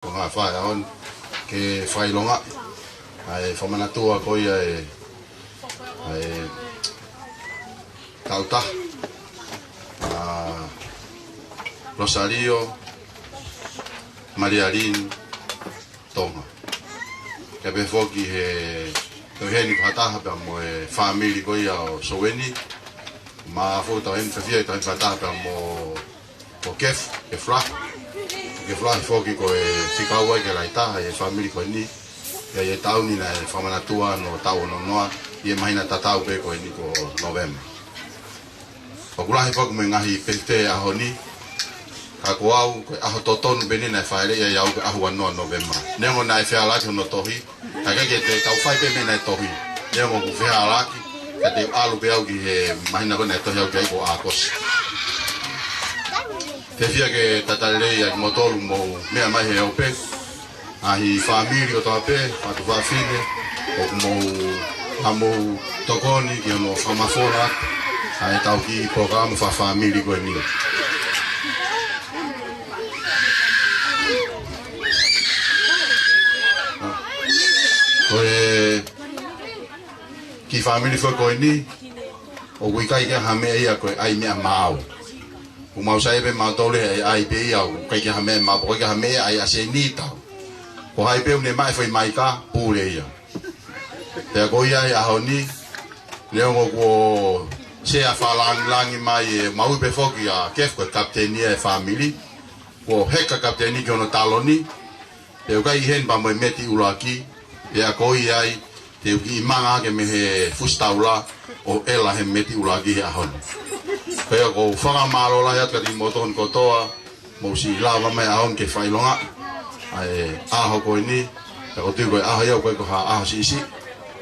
Ko nga whae aon ke whailonga ai whamanatua koi ai tauta Rosario Mariarin Tonga ke be foki he heni pataha pe mo family koi o soweni ma fo ta en fia ta pataha pe mo o kef ke fla ke fly foki ko sikawa ke la ita e family ko ni e tau ni na famana tua no tau no noa e mahina tatau pe ko ni ko november o kula he foki me ngahi pete a honi ka ko au ko a toton beni na faile e au a hu no november nengo na fe ala no tohi ka ke te tau fai pe me na tohi nengo ku fe ala ki ka te alu pe au ki he mahina ko na tohi au ke ko a kos te fia ke tatalei ak motor mo mea mai he ope ahi family o tape patu va fine o mo amo tokoni ke mo famafora ai tau ki programa fa family ko ni ki family fo ko ni o wikai ke hame ia ko ai mea mau o mau sai be mau tole ai be au kai ke hame ma bo ke hame ai asenita o hai pe ne mai foi mai ka pule ia te ko ia a honi le ngo ko se a falang lang mai mau be foki a kef ko kaptenia family o heka kapteni ke no taloni te kai hen ba mo meti ulaki ia ko ia te ki manga ke me he fustaula o ela he meti ulaki a honi kaya ko whanga maro la yat kati moton kotoa mo si lava mai ahon ke whailonga ai aho ko ini ko tu ko aho yo ko ha aho si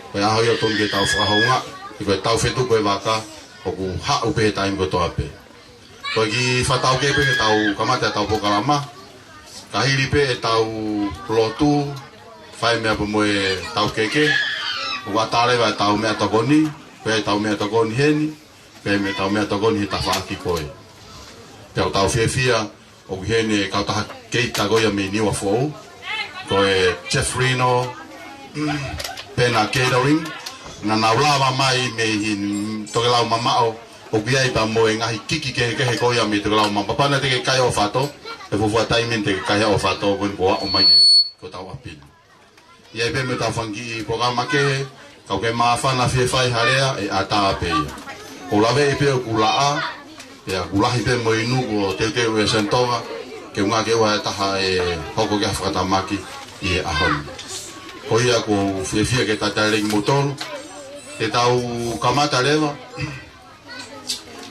ko aho yo ton ke tau whahonga ko tau fetu ko waka ko ha upe time ko to ape ko ki fatau ke pe tau kamata tau pokalama kahiri pe tau lotu fai me apo mo tau keke wa tale va tau me atokoni pe tau me atokoni heni pe me tau me tokoni ta faki koi te tau fia o hene ka ta keita go ya me ni wa fo ko Jeffrino pena catering na lava mai me hin to la mama o bia i pa mo nga kiki ke ko ya me to la mama papa na te ke kai o fato e vo vo time te kai o fato ko o mai ko ta wa pin ye be me ta fangi programa ke ka ke ma fa na fai harea e ata pe o la ve pe ku la a ya ku la pe mo inu ko te e sentonga ke unga ke wa ta ha e hoko ke fa maki e a hon ko ia ko fia ke ta tale motor te tau kamata leva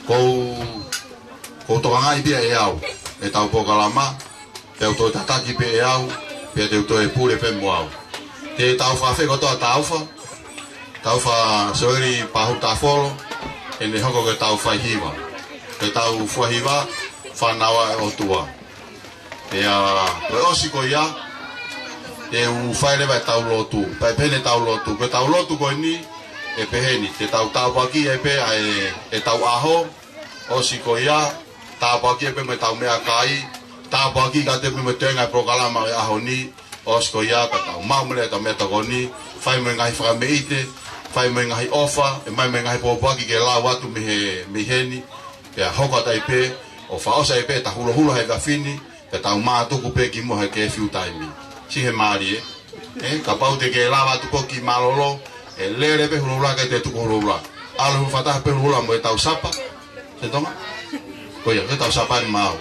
ko to nga i e au e tau po kalama te to tataki pe e au pe te to e pule pe mo au te tau fa fe ko to tau fa sori pa hu ta folo ene hoko ke tau whaihiwa. Ke tau whaihiwa, whanawa o tua. E osi ko ia, e u whairewa e tau lotu. Pai pene tau lotu. Ke tau lotu ko ni, e peheni. Te tau paki e pe, e tau aho, osi ko ia, tau paki e pe me tau mea kai, tau paki ka te pe me tenga e prokalama e aho ni, osi ko ia, ka tau maumere e tau mea tako ni, whai me ngai whakameite, fai me ngai ofa e mai me ngai popaki ke la watu me heni e hoka tai pe o fa osa e pe ta hula he gafini ke ta ma tu ku pe ki mo he ke few time si he mari ka pau te ke la watu ko ki malolo e lere pe hula ke te tu ko hula alu fata pe hula mo ta usapa se toma ko ya ke ta usapa ma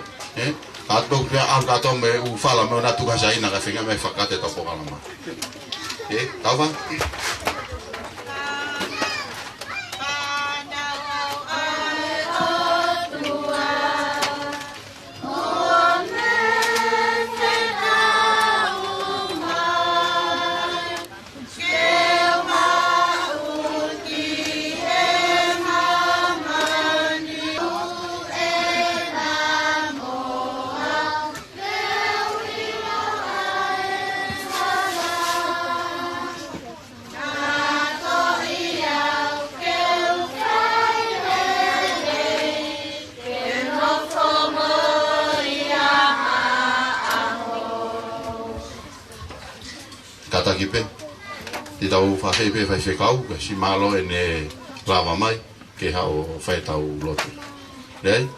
ka to pe al ka to me u fala me na tu ka jaina ka finga me fakate to po kalama ta va Kataki pe. Ti tau whawhi pe whai whekau, ka si malo e ne lava mai, ke hao whai tau lotu. Rei?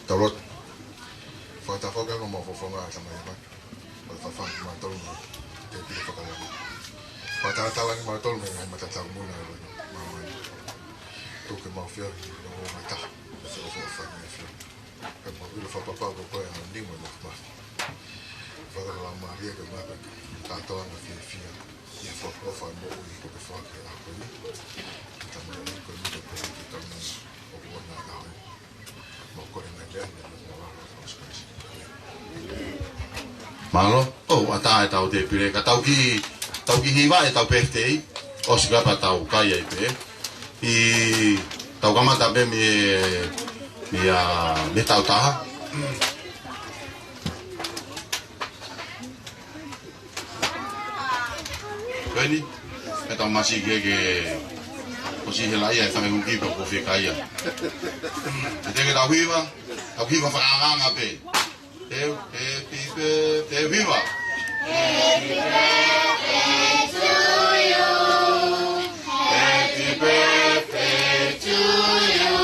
Tau lotu. Whakatafoka ko mo whawhonga a tamai mai. Whawhawhanga ma tolu mo. Te pili whakalama. Whakatala ni ma tolu me ngai matatau muna e wani. Mamani. Tōke mau whia, no o mai taha. Se o whawhanga e whia. Ka mau wila whapapau ko koe ana nima mo whapahi. Whakatala maria ke maka. Tātoa na whia whia. Ia whakawha mo ui ko ke whake a koe. Ki tamai ni koe ni koe ki tamai o kuana a hoi. Mau kore ngai lea ni mo waha o skaisi. Malo, oh, ata e tau te pire, ka tau ki hiwa e tau pehtei, o sigapa tau kai e pe, i tau kamata pe me tau taha. Veni, e tau masi ke o si hela ia e whange huki pe ko whi kai ia. E teke tau hiwa whakanganga pe. Happy birthday, viva! Happy birthday to you. Happy birthday to you.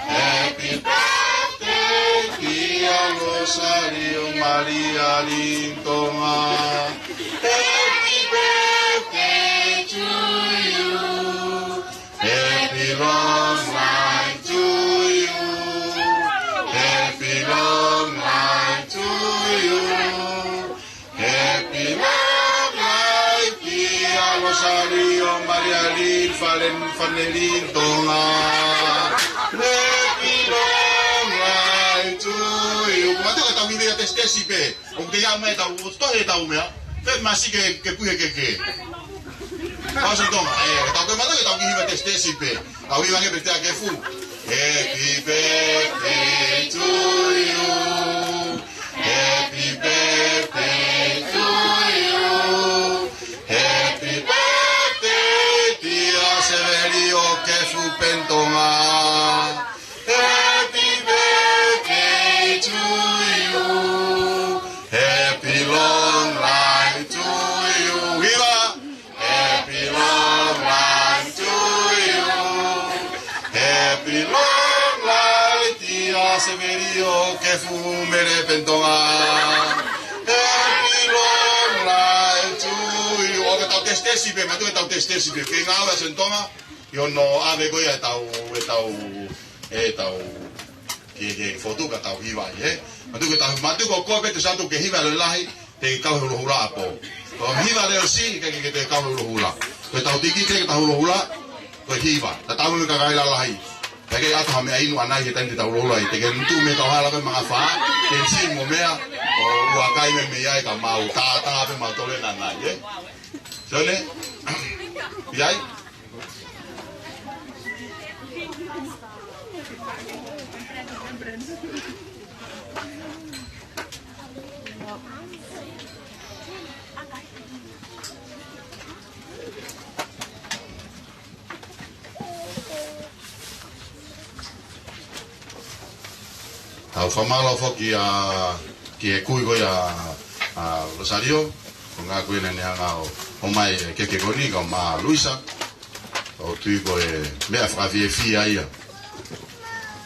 Happy birthday, Dia Rosario Maria Lintoma. Happy birthday to you. Happy long life to you. Happy long life to you. Happy long life, Dia Rosario Maria Lin Fanelin Tonga. Happy long life to you. Kumate ka tau hile te stesi pe. O te ia mai tau tohe tau mea. Fe masi ke puhe ke. Pausa tonga. Tau ke mata ke tau hile te stesi pe. Tau hile ke te ke fu. Happy birthday to you. Happy birthday to you. Happy birthday, Dia Severio Kefu Pentonga. Happy birthday to you. Happy long life to you. Viva! Happy long life to you. Happy long life, Dia Severio Kefu Mere Pentonga. Happy long life to you. O ke tau testesi pe, matu ke tau testesi pe. Ke ngāua sentonga, yo no ave koe e tau ke fotu ka tau hiwa i, matu ko koe pe te santu ke hiwa le lahi, te kau hulu hula apo. Ko hiwa leo si, ke te kau hulu hula. Ko tau tiki ke tau hulu hula, ko hiwa. Ta tau me ka kaila lahi. Kaya ato hame ainu anai he tani tau lola i te ke ntu me tau hala pe mga wha, ke nsi mo mea, o uakai me mea i ka mau tātanga pe mau tole nanai, Sone? Iai? Tau whamala whoki ki e kui koi a Rosario, ko ngā koe nene anga o mai keke koni, ka o maa Luisa, o tui ko e mea whakawhi e whia ia.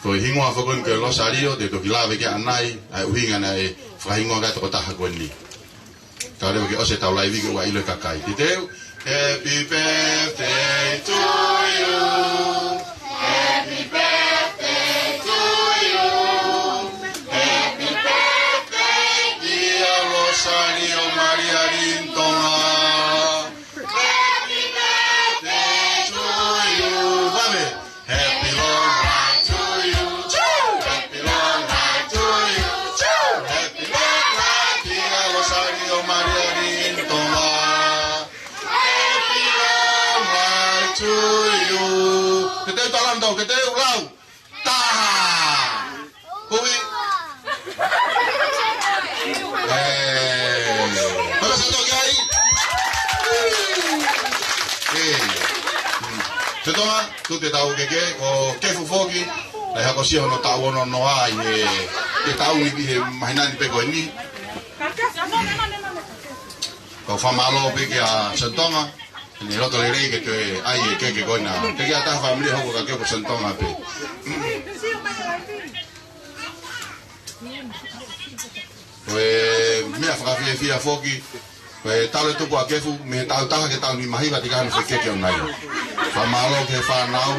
Ko e hingoa whakon ke Rosario, te toki lawe ke anai, ai uhinga na e whahingoa kai toko taha koni. Ka rewa ke ose tau lai wiki ua ilo kakai. Ti teo, Happy birthday to you. Happy birthday to you. Happy birthday, Dia Rosario Maria Lintoma. Happy birthday to you. Vale. Happy long life to you. Happy long life to you. Happy long life, Dia Rosario Maria Lintoma. Happy long life to you. Que te talando, que te ulau. Ta. Hui. Para satu lagi. tonga tu te tau ke o ke fofoki la ha ko si hono tau no ai e tau ni he mahina ni pe ko ni ko fa malo pe ke a tonga ni lo to le ke te ai ke ko na te ke ata family ho ko ke ko tonga pe me fa fia foki tau tu ko ke fu me tau ke tau ni mahi va tika no ke nai fa malo ke fa nau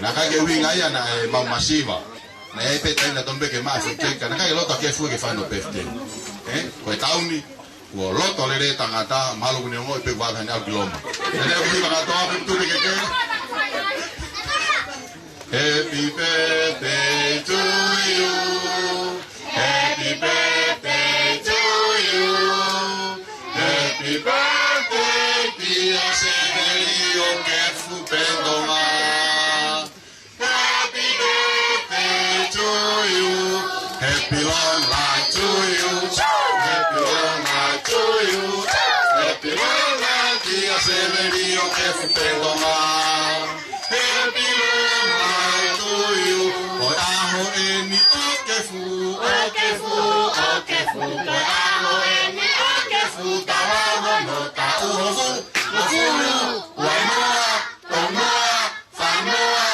na ka ke winga ya na ma masiva na e pe tai na tombe ke ma fu ke na ka lo ta ke fu ke fa no pefte ko tau ni wo lo to le tangata malo ni mo pe va na al gloma na le ku ba to tu ke Happy birthday to you. Happy birthday to you. Happy birthday, dear Severio, que estupendo más. Happy birthday to you. Happy long life to you. Happy long life to you. Happy long life, dear Severio, que estupendo más. Happy long life to you. Hoy ajo en mi okefu, okefu, okefu. Hoy ajo en mi okefu, tawago no tauhofu, ofuru, wainoa, tonoa, fanoa,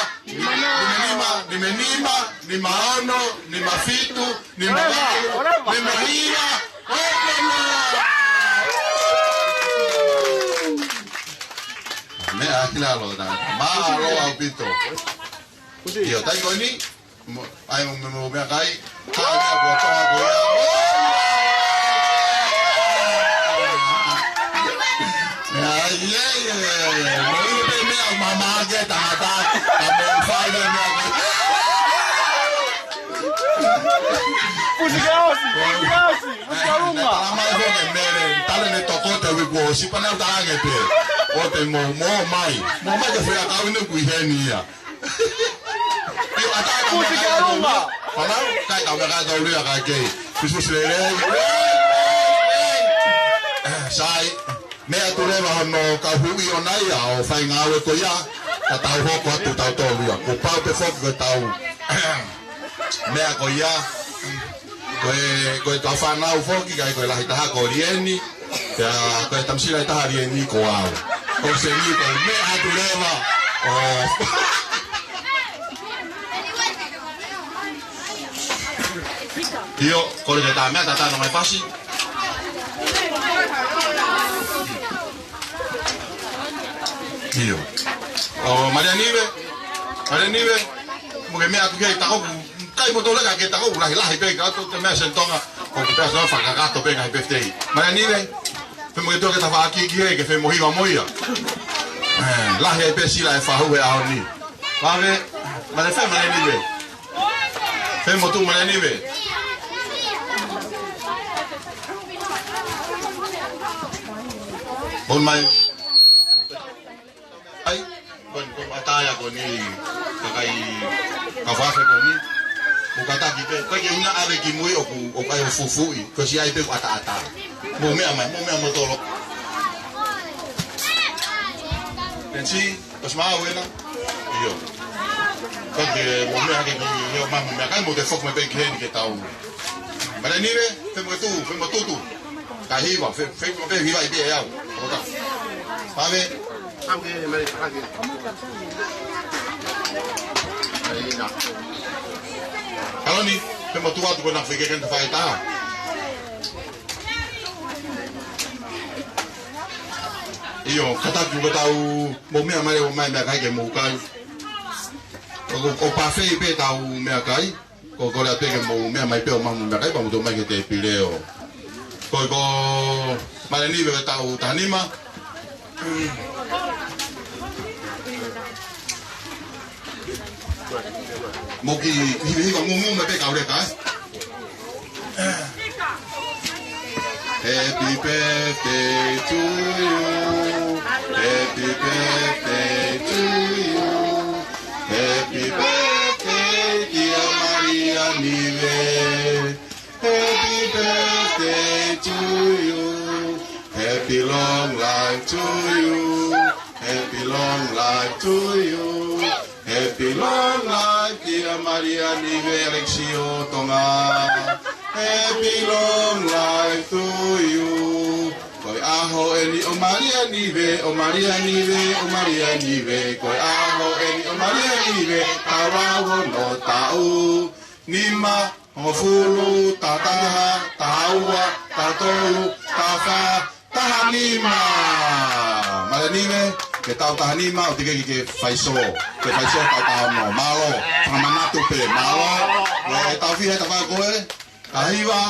nimenima, ni maono, ni mafitu, ni mawaku, ni mahira, me akila lo da ma lo apito yo tai ko ni ai mo me kai ka me ko ta ko ya ye mo ni me mama ke ta ta me fa de me Pusigasi, musalunga. Ama ko ke mere tale ne to ko te wi ko si pa na ta ke pe o te mo mai ke fe ka ni ku he ni ya yo ata ka me ka Pusigasi. Fala kai ka me ka do ri ka ke fisu se le sai me ature ba no ka hu i onai a o fai nga we ko ya ta ta ho ko tu ta to ri ko pa pe fo ko ta u me a ko ya ko ta fa na u fo ki ka ko la ta ko rieni ya ko ta msila ta rieni ko au ko se ni ko me ature ba o io con le dame a tata non è facile io oh Maria Nive porque me aku ke ta ko kai mo to la ke ta ko la pe ka to me sentonga ko ke ta no fa ka gato pe ga birthday Maria Nive fe mo to ke ta fa ki ke fe mo hiwa moia la he pe si la fa ho a ni vale ma le fe Maria Nive fe mo tu Maria Nive on mai ai con batalla con ni kai ka fa ko ni o kata ki pe ka ke una ave ki mui o ka fufu i ko si ai pe ata mo me ama tolo pensi os ma wena yo ko ke mo me ha ke yo ma me ka mo de fok me pe ke ni ke tau mara ni ve fe mo tu ka hiwa fe mo pe hiwa i be ya o ta sabe Amge mari kage. Kalau ni, pemo tua tu nak fikir kan fai ta. Iyo, kata tu tahu, mo me amare o mai me kage mo kai. O pa fe pe tahu me kai. Ko la pe ke mo me mai pe o mamu me kai pa mo to mai ke te pileo. Ko mare ni be tahu tanima. Moki hivi ngumu me pe kaure ka. Happy birthday to you. Happy birthday to you. Happy birthday dear Maria Nive. Happy birthday to you. Happy long life to you. Happy long life to you. Happy long life, Tia Maria Nive Alexio Tonga. Happy long life to you. Koi aho eni o Maria Nive, o Maria Nive, o Maria Nive. Koi aho eni o Maria Nive, tarawo no tau. Nima, ngofulu, tataha, taua, tatolu, tafa, tahanima. Malanime, ke tau tahanima, o tige ke faiso. Ke faiso tau tahano, malo, pamanatu pe, malo. Tau fihe tafa koe, tahiwa.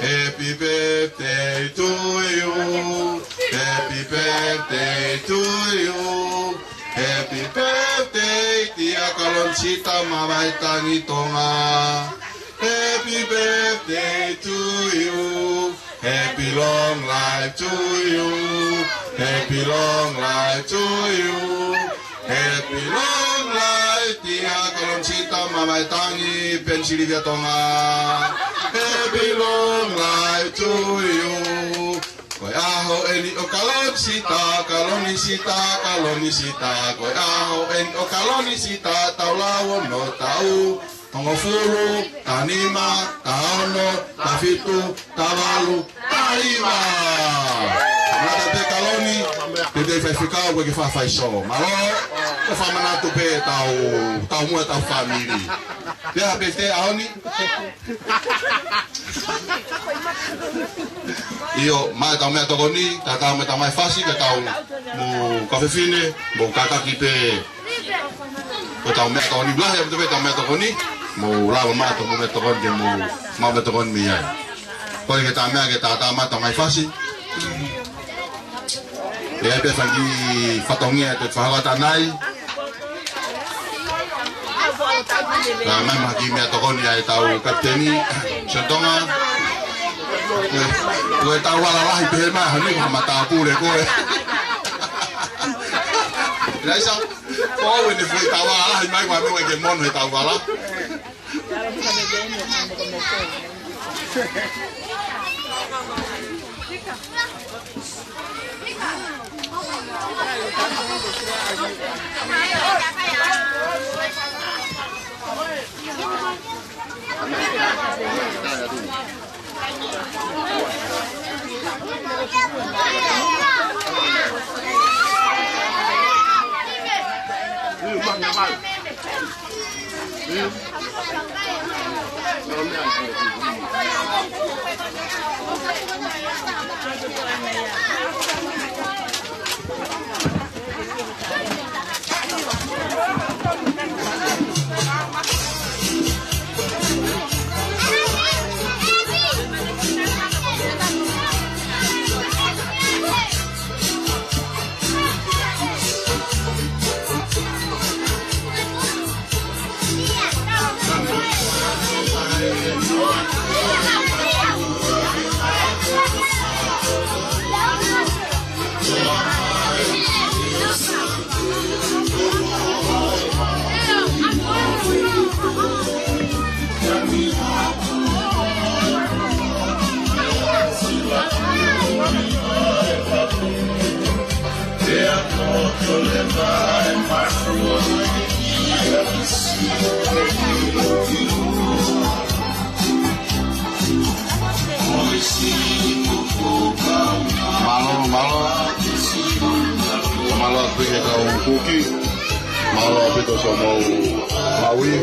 Happy birthday to you. Happy birthday to you. Happy birthday, Tia Kaloncita Mamai Tangi Tonga. Happy birthday to you. Happy long life to you. Happy long life to you. Happy long life, Tia Kaloncita Mamai Tangi Pensilvia Tonga. Happy long life to you. Koi aho eni o kalonisita, kalonisita, kalonisita. Koi aho eni o kalonisita, tau lawo no tau. Tongo furu, tanima, taono, tafitu, tavalu, taiva. Nada te kaloni, te te fai fikau koe ke whawhai so. Malo, ko whamanatu pe tau mua tau whamiri. Te hape te aoni. Io, mai tau mea tokoni, ta tau me tau mai whasi, ka tau mu kawhewhine, mo kakaki pe. Ko tau mea tokoni blahe, te pe tau mea tokoni. Mo lawa mato mo mea tokoni, ke mo mau mea tokoni mi ai. Koi ke tau mea ke tau mea tau mai whasi. E ai pe whangi whatongia te whahawata nai. Ka mai maki mea tokoni ai tau kapteni, Santonga. Koe tau wala lahi pehe mai, hane ko hama tau pūre koe. Rai sa, koe ne fui tau wala lahi mai, koe mea ke mono he tau wala. Malo pergi kau kuki, malo itu semua lawi.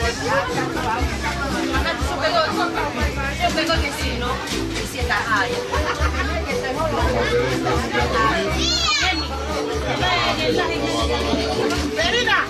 Yo vengo que sí, ¿no? Si está ahí. Verina,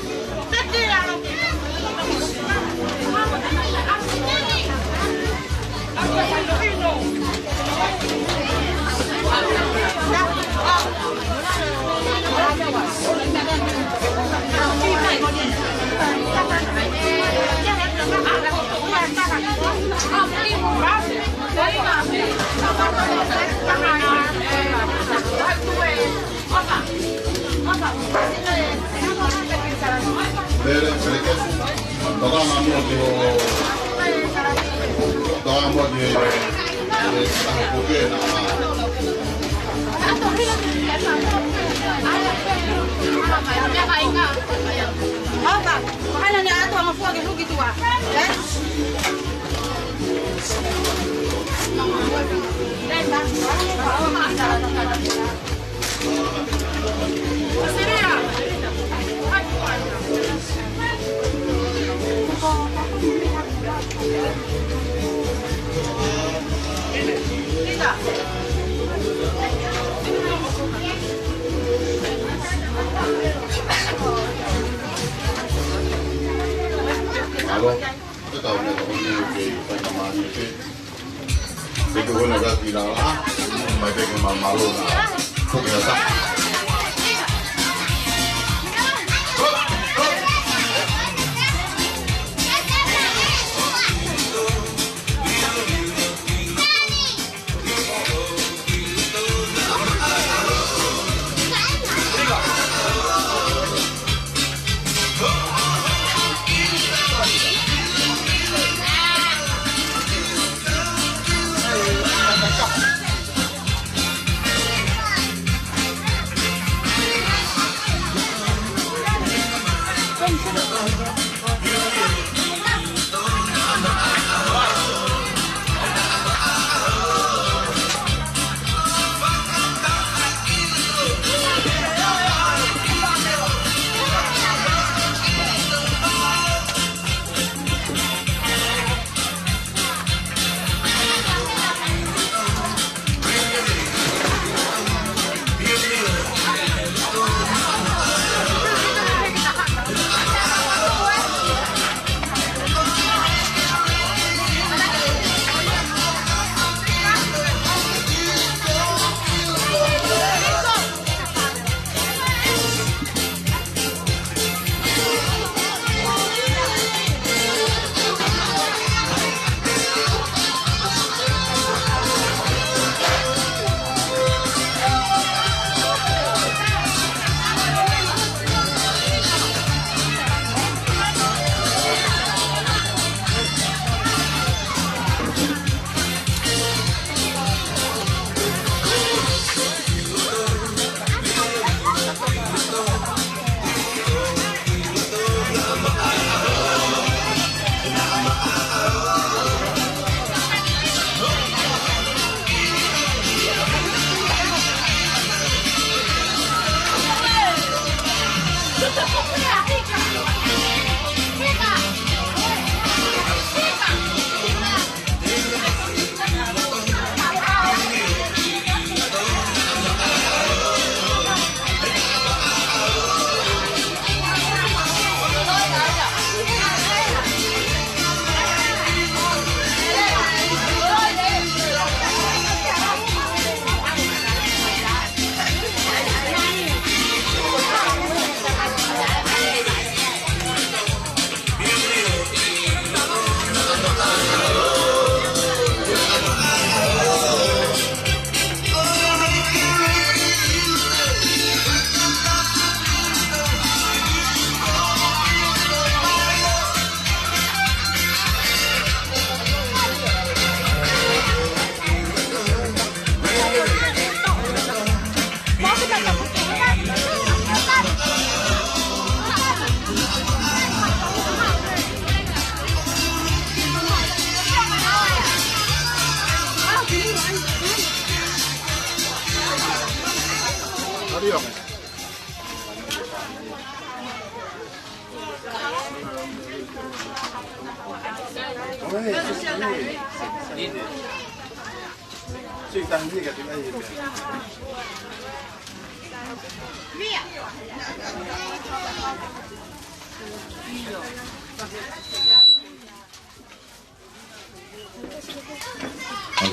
Ako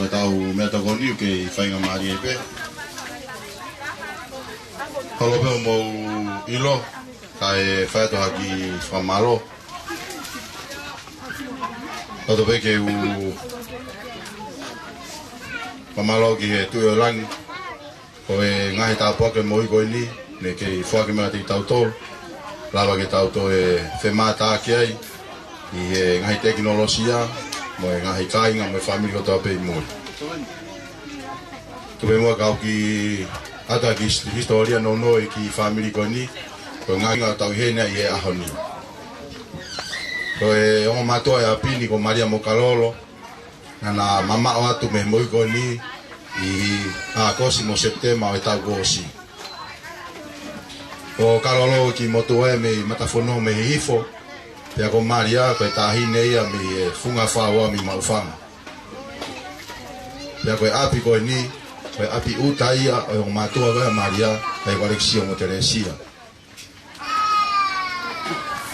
tau mea tako niu ke whainga maari e pe. Halo pe mau ilo, kai whaeto haki whamalo. Tato pe ke u whamalo ki he tui o langi. Ko e ngahi tau poke moi koe ni, ne ke whake mea te tau tol. Lava ke tau to e whemata ki ai, i he ngahi teknolosia, mo e ngahi kāinga mo e whamiri ko tau pe i moi. Tupe mua kau ki ata ki historia no noi ki whamiri ko ni, ko ngahi ngā tau hena i e ahoni. Ko e ongo matua e apini ko Maria Mokalolo, nana mama o atu me moi ko ni, i kosi mo Septema o e tau kosi. Ko kalolo ki motu e me matafono me hifo, pia ko Maria ko e tahine ia me funga whaua mi maufanga. Pia ko e api ko e ni, ko e api uta ia o matua koe Maria, e ko Alexio mo Teresia.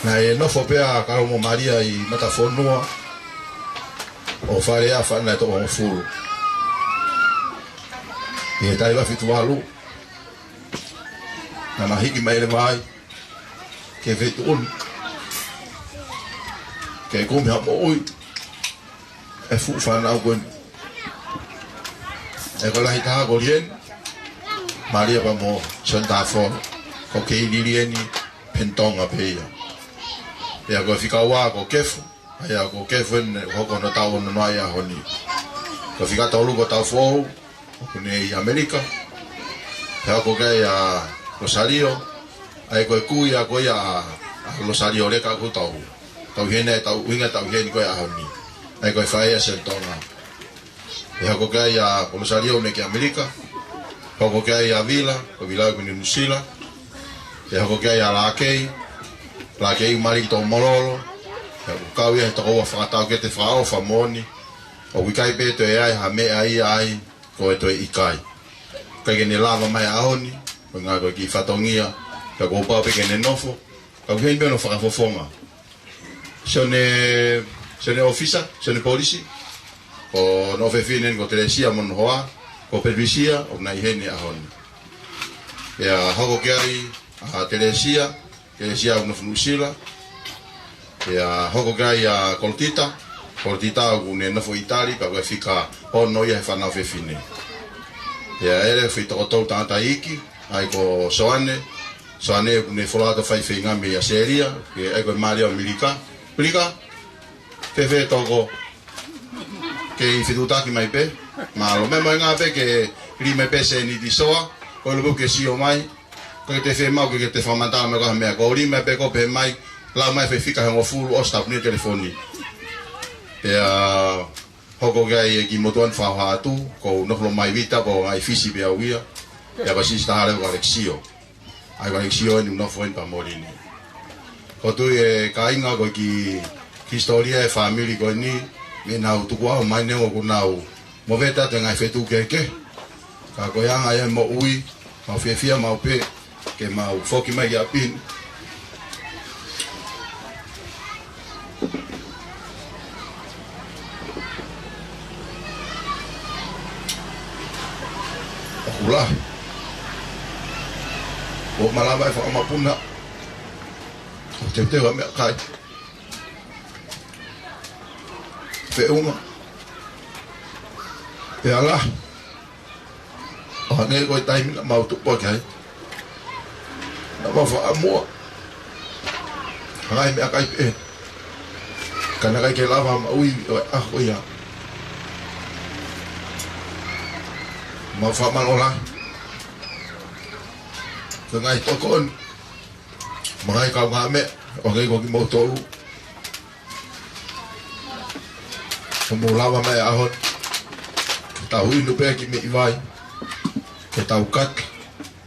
Na e nofo pia karo mo Maria i matafonua, o wharea whana e to o furu. I he taiwa fitu walu, na mahiki mai le mai, ke vetu un, ke kumi hapa oi, e fu whana au koen. E ko lahi taha ko lien, Maria pa mo Santa Fon, ko kei lilieni pentonga peia. Pea ko whika wā ko kefu, aia ko kefu ene hoko no tau no noai a honi. Ko whika taulu ko tau fōu, ko ne i Amerika, pea ko kei a Rosario, ai ko e kui a koe a Rosario leka ko tau hene, tau winga tau hene koe a honi. Ai ko e whae a sentonga. Pea ko kei a Rosario me ki Amerika, ko kei a Vila, ko Vila ko ni Nusila, pea ko kei a Lakei mari to morolo, kau ia to ko whakatau ke te whao whamoni, o wikai pe to e ai ha me ai ko e to e ikai. Kai ke ne lava mai ahoni, ko ngā koe ki whatongia, ka ko pao pe ke ne nofo, ka kuhen peo no whakafofonga. Sone ofisa, sone polisi, ko no whewhinen ko Teresia mon hoa, ko Pedrisia, o nai hene ahoni. Pea hoko ke ai a Teresia una funusila, e hoko gai a Coltita o ne nofo Itali, ka koe whika hono ia he whanau whewhine. E ere whi toko tau tangata iki, ai ko Soane o ne wholata whaiwhi ngami a Seria, ke ai koe Maria o Milika, whewhe toko ke i whitutaki mai pe, ma alo me mai ngā pe ke rime pe se ni di soa, koe lupu ke sio mai, ko te fe mau ke te famantala me ko mea ko ri me pe ko pe mai la mai fe fika ngo fulu o stap ni telefoni e hoko gai ki motuan fa ha tu ko no lo mai vita ko ai fisi be awia e ba si sta hale ko Alexio ni no fo en pa morini ko tu e kainga ko ki historia e family ko ni me na tu ko mai ne ko na mo veta te ngai fe tu ke ka ko yang ai mo ui ma fia ma pe ke mau foki mai a pin. Akula. O malama e wha mapuna. O te tewa mea kai. Pe uma. Pe ala. O hane koe taimi na mau tupo kai. Na wafa amua. Hangai mea kai pe. Kana kai ke lava maui o ia. Wafa manola. Kangai tokon. Mangai kau ngā me. O ngai koki motou. Kamu lava mea ahon. Tau inu pe ki me iwai. Ke tau kat.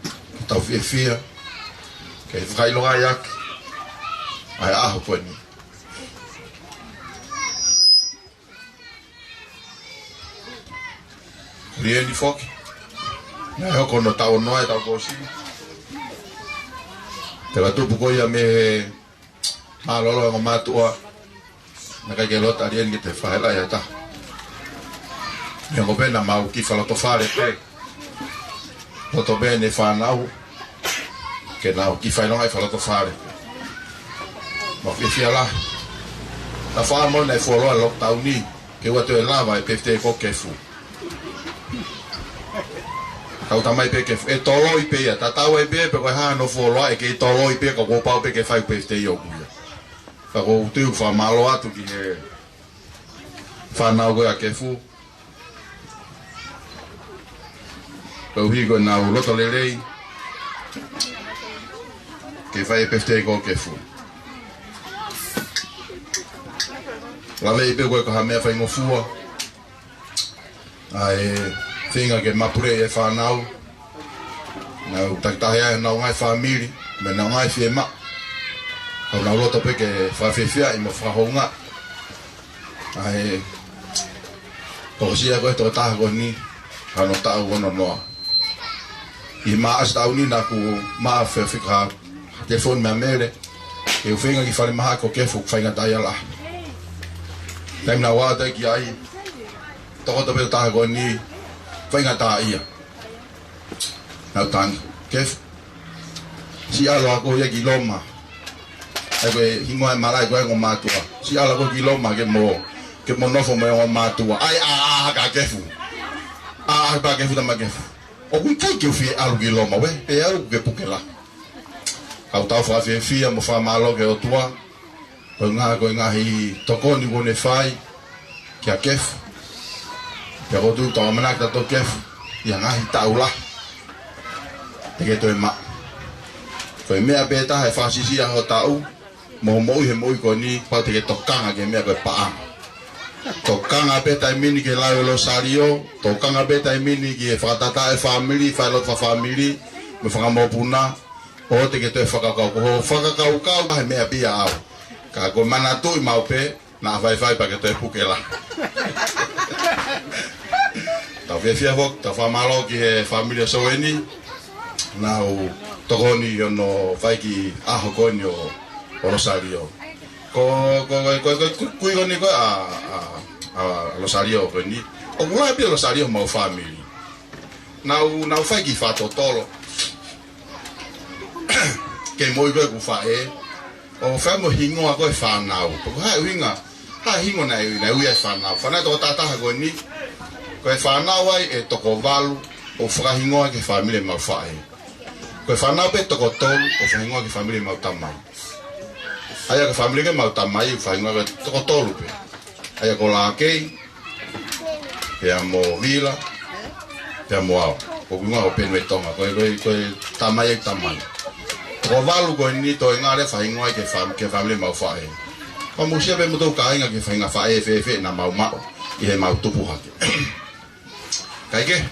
Ke tau fia. Ke whakailonga iak, ai aho koe ni. Rieni foki. Na hoko no tau noa e tau kosi. Te la tupu ko ia me malolo ngo matua. Na kai ke lota rieni ki te whaela ia ta. Ngo pena mau ki whalato whare pe. Toto bene whanau. Ke nau ki whainonga i whalato whare. Mo ki whiala. Na wha mona e wholoa lockdown ni. Ke watu e lava e pefte ko kefu. Kau tamai pe ke e tolo i pe ia. Tatau e pe koe haa no wholoa e ke tolo i pe ko pau pe ke whai pefte i oku ia. Whako utiu wha malo atu ki he whanau koe a kefu. Kau hi koe nau loto lelei. Ke whai pefte ko kefu. Lale i pe koe ka hamea whai ngofua. Ai whinga ke mapure e whanau. Nau takitahea e nau ngai whamiri. Me nau ngai whie ma. Kau nau loto pe ke whawhiwhia i mo whahonga. Ai toko sia koe toko taha koe ni. Hano tau kono noa. I maa tau ni naku maa whiwhika telefoni mea mere. E whinga ki whare maha ko kefu whainga tai ala. Taim na wātai ki ai. Toko tope taha koe ni. Whainga tā ia. Nau tāni. Kefu. Si alo ako ia ki loma. Ai koe hingoa e marai koe ngo mātua. Si alo ako ki loma ke mo nofo mo ngo mātua. Ai ka kefu. Pa kefu tama kefu. O kui kai ke uwhi alu ki loma we. Pe alu ke pukela. Kau tau whawhiwhia mo whamalo ke o tua. Koe ngā hi tokoni kone whai. Kia kefu. Kia kotu tau manaka to kefu. Ia ngahi taula. Teke toi ma. Koe mea peta he whasisia ho tau. Mohi he moi koe ni. Pau teke tokanga ke mea koe paa. Tokanga peta i mini ke lai lo sario. Tokanga peta i mini ke whakatata e whamiri. Whailot wha whamiri. Me whakamopuna. O teke toi whakakau. Ko whakakau kau he mea pia au. Ka koe manatu i maupe. Na whai pa ke toi pukela. Tau whiawhia wok, tau whamalo ki he familia soeni. Nau tokoni ono whai ki aho koni o Rosario. Kui koni koe a Rosario koni. O kulai pia Rosario mau family. Nau whai ki whatotolo. Ke moi koe ku whae. O whai mo hingoa koe whanau. Poko hai uinga. Hai hingo na ui e whanau. Whanau toko tataha koe ni. Koe whanau ai e toko walu o whakahingoa ke whamile mau whae. Koe whanau pe toko tolu o whahingoa ke whamile mau tamai. Aia ke whamile ke mau tamai o whahingoa ke toko tolu pe. Aia ko lakei, pea mo vila, pea mo au. Ko kunga o penwe tonga, koe tamai e tamai. Toko walu koe ni to ngare whahingoa ke whamile mau whae. Ko musia pe mutou kainga ke whainga whae fe na mau mao. I he mau tupu hake. Kaike,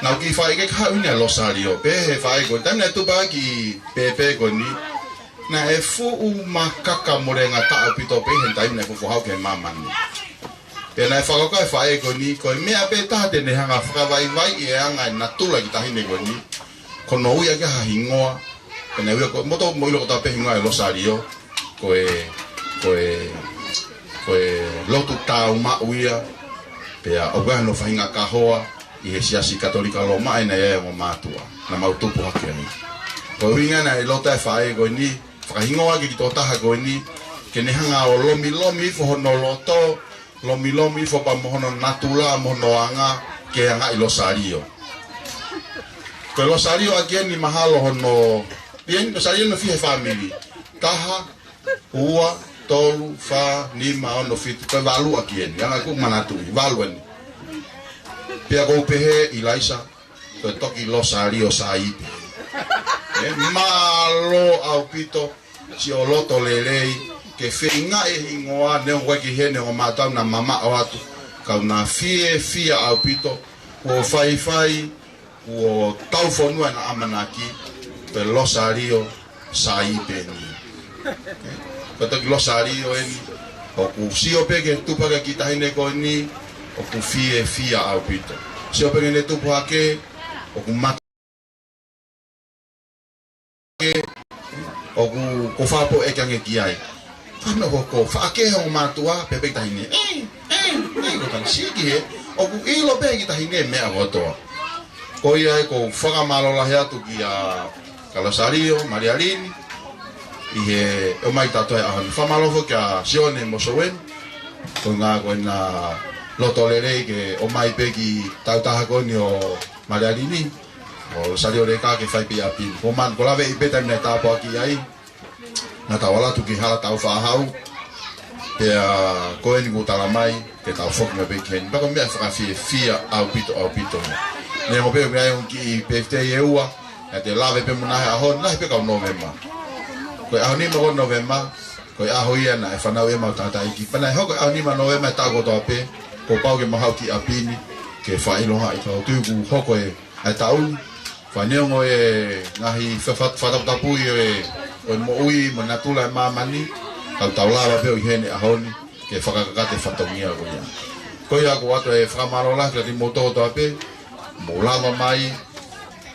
nau ki whae ke kau ni a Rosario, pe he whae koe, tamina tupa ki pepe koe ni, na e fuu makaka more ngā tau pito pe, hen taimina fufu hau ke mamani. Pe na e whakaka e whae koe ni, koe mea pe tahate ne hanga whakawai e anga e natula ki tahine koe ni, kono uia ke hahingoa, pe na uia koe, moto moilo ko tau pe hingoa e Rosario, koe lotu tau mauia, pea o gano whahinga kahoa i he siasi katolika lo mai na ea o mātua na mautupu hake ani. Ko ringa na e lota e whae koe ni, whakahingoa ki tō taha koe ni, ke ne hanga o lomi ifo hono loto, lomi ifo pa mohono natula, mohono anga, ke anga i Rosario. Koe Rosario aki ni mahalo hono, bien Rosario no fihe family, taha, ua, tolu, fa, lima, ono, fitu, koe walu aki eni, anga ku manatui, walu eni. Pea kou pehe i laisa, koe toki Rosario sa ipe. Malo au pito, si o loto lelei, ke whinga e hingoa, neo koe ki hene o mātau na mama o atu, kau na fia au pito, o whai, o tau whanua na amanaki, pe Rosario sa ipe ni. Kotoki Rosario eni, o ku sio peke tupaka ki tahine koe ni, o ku fia au pito. Se o pengene tupu hake o ku mata o ku whapo e kange ki ai. Whano ko whaake hau mātua pepe ki tahine. Ko tang siki he. O ku ilo pe ki tahine mea kotoa. Ko ia e ko whakamalola he atu ki a Kalasario, Marialini. I he o mai tato e ahani. Whamalofo ki a Sione Mosowen. Ko ngā koe nā loto lerei ke o mai pe ki tautaha koni o Marialini. O Sario reka ke whaipi a pini. Ko man ko lawe i peta mina tāpo aki ai. Nā tawala tu ki hala tau whahau. Pea koe ni kutala mai ke tau whoki me peki heni. Bako mea whakawhie fia au pito. Nē mo peo mea un ki i peftei e ua. E te lawe pe munahe ahon, nahi pe kau novemba. Koe aho nima ko novemba. Koe aho ia na e whanau e mau tata iki. Panai hoko aho nima novemba e tāko toa pe. Ko pau ke mahau ki apini. Ke whailoha i tau tuku hoko e tauni. Whaneongo e ngahi whataputapui o mo ui mo natula e mamani. Kau tau lawa peo i hene ahoni. Ke whakakakate whatongia ko ia. Ko ia ko ato e whakamarola ki ati motoho toa pe. Mo lava mai.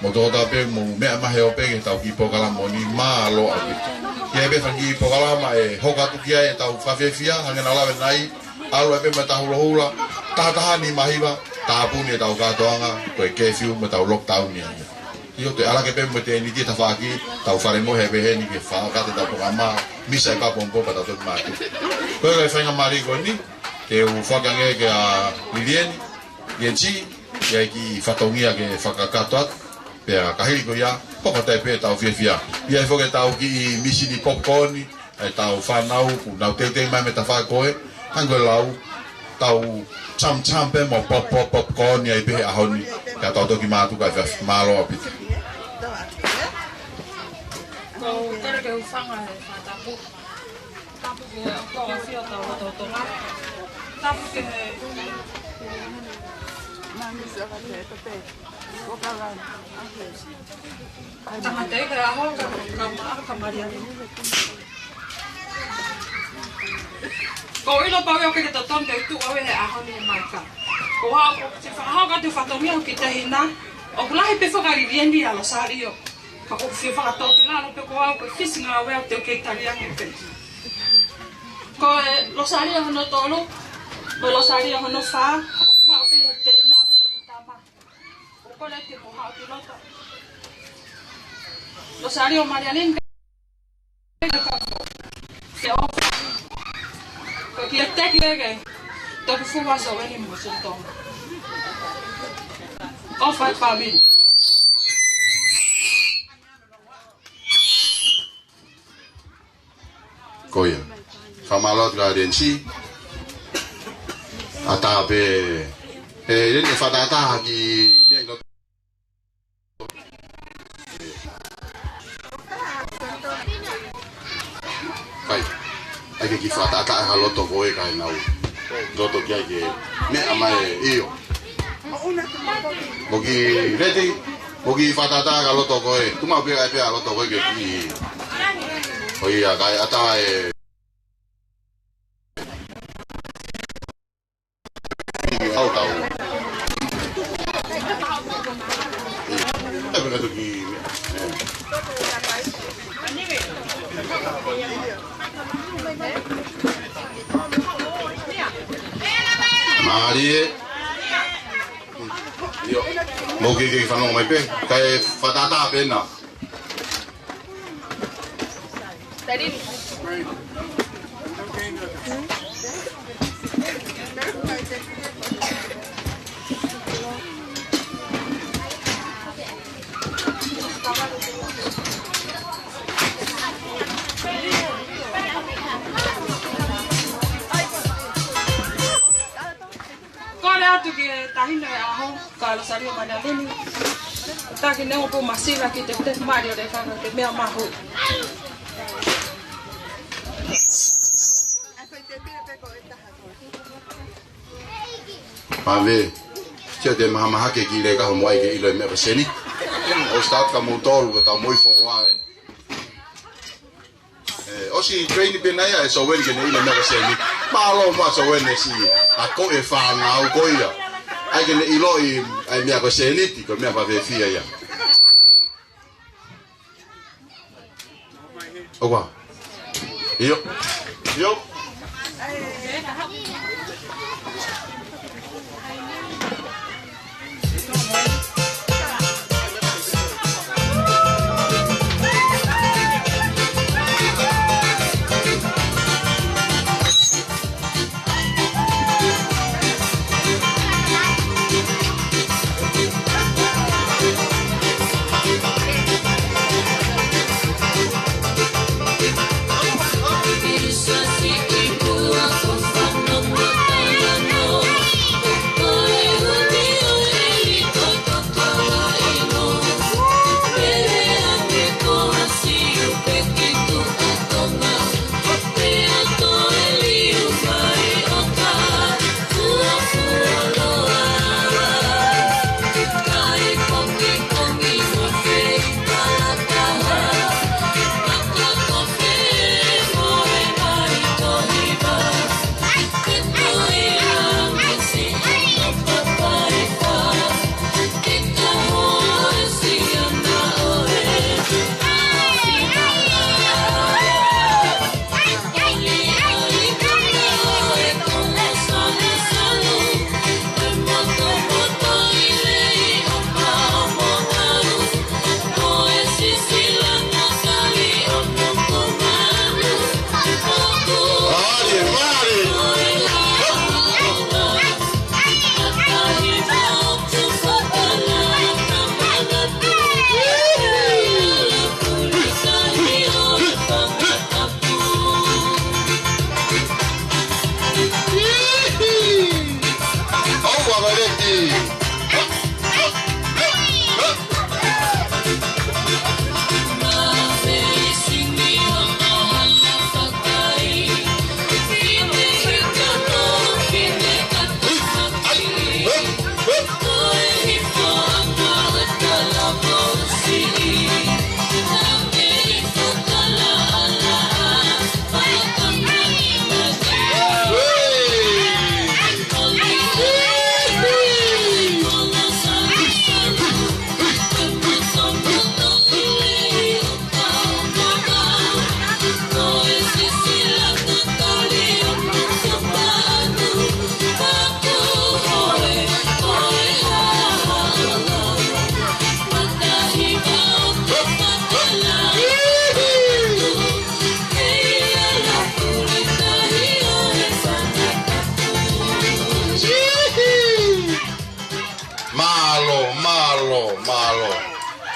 Motoho toa pe mo mea mahe o pe ke tau ki pokalama ni maa lo api. Kia e pefa ki pokalama e hokatu kia e tau whawhiawhia. Hangena lawe nai. Alo e pe me tau hula. Tahataha ni mahiwa. Tāpuni e tau katoanga. Koe kefiu me tau lockdown ni anga. Io te ala ke pe mo te ni te tawhaki, tau whare mo he pehe ni ke whakate tau pokama, misa e kapongko pa tau tuku mātu. Koe kai whainga mari ko ni, ke u whakange ke a Lilieni, Lienchi, ia ki whatongia ke whakakatoat, pe a kahiri ko ia, pokotai pe tau whiawhia. Ia e whoke tau ki i misi ni popcorn, e tau whanau, ku nau teutei mai me ta whakoe, hango lau, tau cham pe mo popcorn ia i pehe ahoni, ka tau toki mātu kai malo apiti. Ko tere ke ufanga he tapu ke ko afia tau to nga tapu ke he tanga te ke aho ka Maria ko ilo pa yo ke to tonte tu awe he aho ni marka ko ha se fa ga tu fatomia ki te hina o kulahi pe fo ga rivendi a Rosario. Kako fio whakatau te lalo pe ko au koe whisi ngā wea te o kei tariangi pe. Ko e Rosario hono tolu, ko Rosario hono wha, mao pe e te hina mo le ki tama. O kole te mo hao ki loto. Rosario Marialin ke kako, ke ofa. Ko ki e teki ege, toki fuwa so weni mo sun tonga. Ofa e pamini. Koia. Whamalot ka Lienchi. Ata pe rene whatataha ki mea i loto. Kai. Ake ki whatataha ka loto koe kai nau. Loto kia ke mea mai iyo. Moki rete. Moki whatataha ka loto koe. Tumau pia kai pia loto koe ke ki. Oi ya kai ata e au tau. E venga tu ki. Marie. Yo. Mo ke whanonga mai pe. Kai whatata pena. Tadi. atu ki tahina e aho ka Rosario Marialini. Ta ki neo po masiva ki te Mario de whanga te mea mahu. Pave, tia te mahamaha ke ki le kaho moai ke ilo e mea paseni. O start ka motoru ka tau moi whoroae. Osi traini penaya e saweli ke ne ilo mea paseni. Malo ma saweli si a ko e whanga au koia. ai ke le ilo I ai mea ko seniti ko mea pa ve fia ia owa yo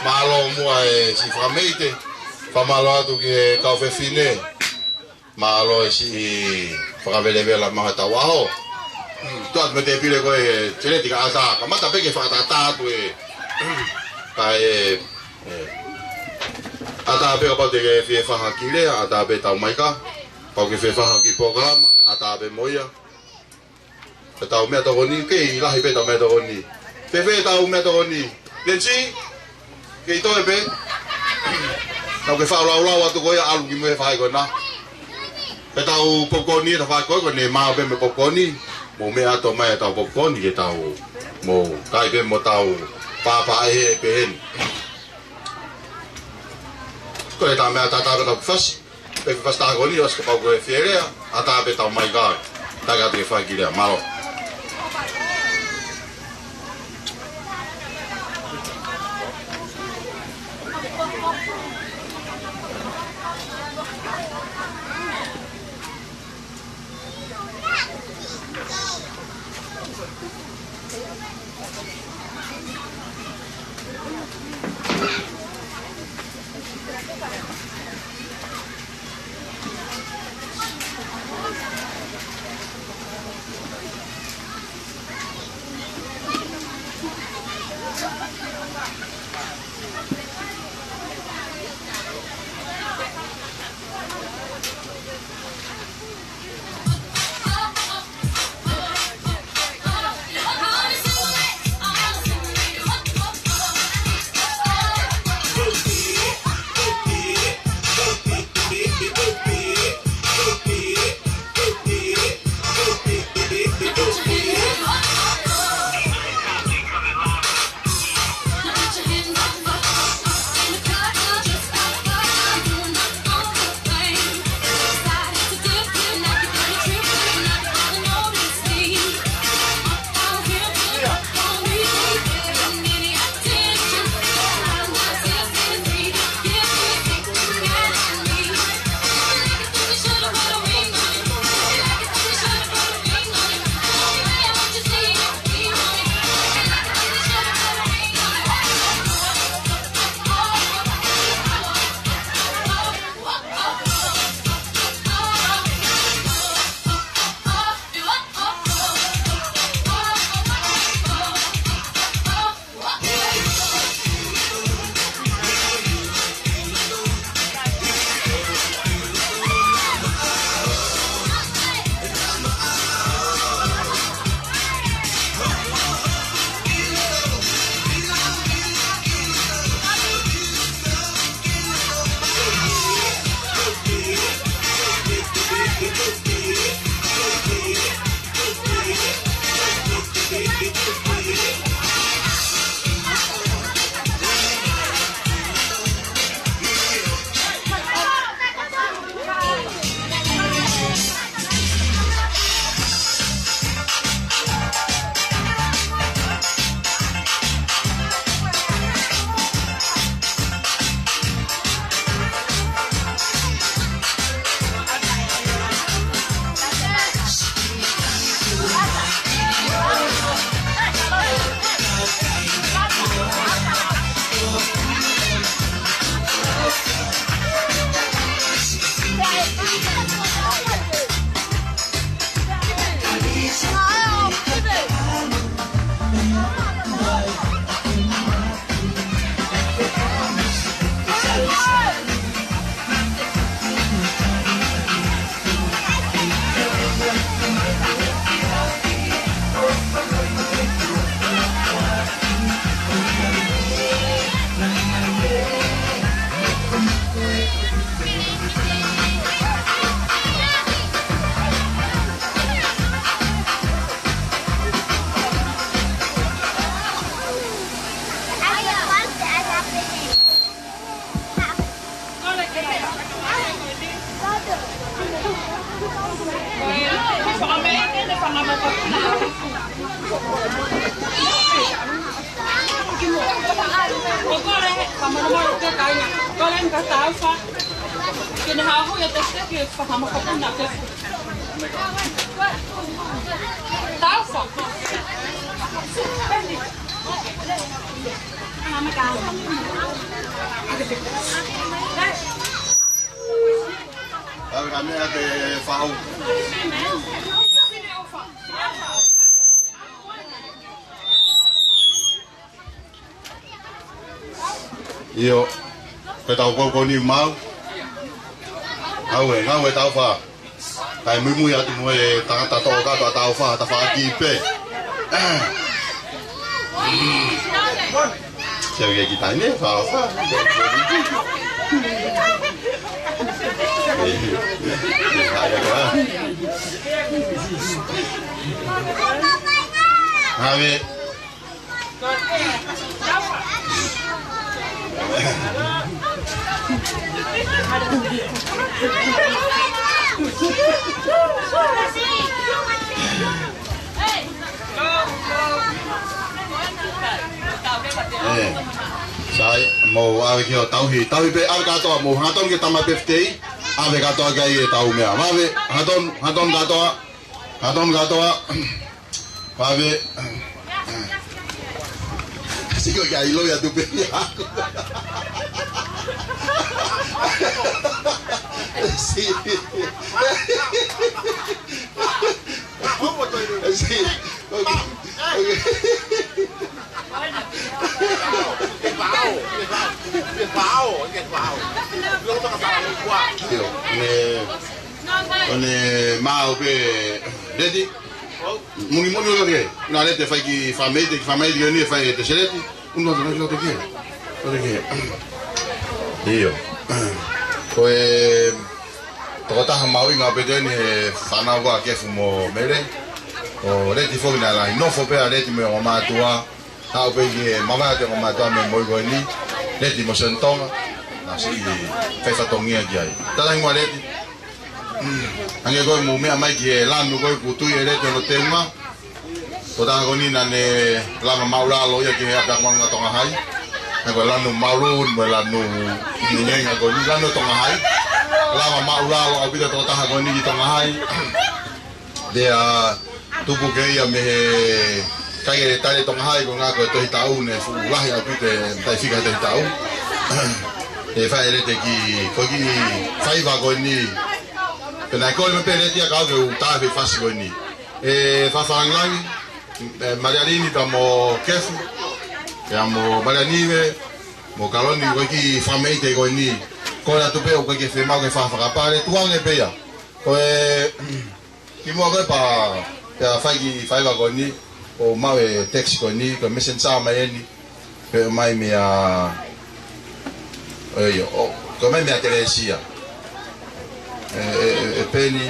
malo mua si frameite famalo atu ke kaufe fine malo si fravele vela mahata waho tot me te pile ko genetica ata kamata peke fa ata tu kai ata pe ko te fe fa hakile ata pe tau maika pa ke fe fa haki program ata pe moia tau me to ni ke la hi pe tau me to ni fe tau me to ni lensi ke ito e pe tau ke fa la tu ko ya alu ki me fa ko na pe tau popcorni ta fa ko ne ma pe me popcorni mo me ato mai tau popcorni ke tau mo kai pe mo tau pa e pe hen ko e ta me ata ta ta fas pe fas ta ko ni os ko pa ko e fiere ata pe tau mai ga ta ga te fa ki le malo Io, que tau kau ni mau. Ngawe tau fa. Tai mu ya tu mo ta to ka tau fa ta fa ki pe. Siapa kita ni fa. Ave. Sai mau ave kio tau hi pe ave ka to mo haton ke tama pefte ave ka to ga ye tau me ave haton ga to ave sigo ya ilo ya tu pe sí sí mau pe dedi muni lo que na lete fai ki famei di ni fai te seleti uno non lo che io tokota mau inga pe ni fana wa ke fumo mere o leti fo na la no fo pe leti me o ma tua ha pe ki mama te o ma tua me mo go ni leti mo sentonga na si fai fa tongia ki ai tala ngwa leti ange go mo me mai ki lanu go putu ye leti no tema o ta go ni na ne la ma la lo ya ki ha ka tonga hai Ako lanu maroon, lanu ninyeng ako ni lanu tongahai. Lama maulalo ako bida totah ako ni tongahai. Dia tupu kaya mehe kaya tali tongahai ko ngako to hitau ne fulah ya pite tai fika to hitau. Fa ele te ki ko ki fai va ko ni. Pena ko me pele dia ka ko ta fe fasi ko ni. Fa fa ngai Mariarini tamo kefu. Ya mo balanive mo kaloni ko ki famete ko ni ko la tupe ko ki fema ko fa fa pare tu ang pe ya ko ki mo ko pa ya fa ki fa ko ni o ma e text ko ni ko mesen sa ma ni pe mai me a yo ko me me a telesia peni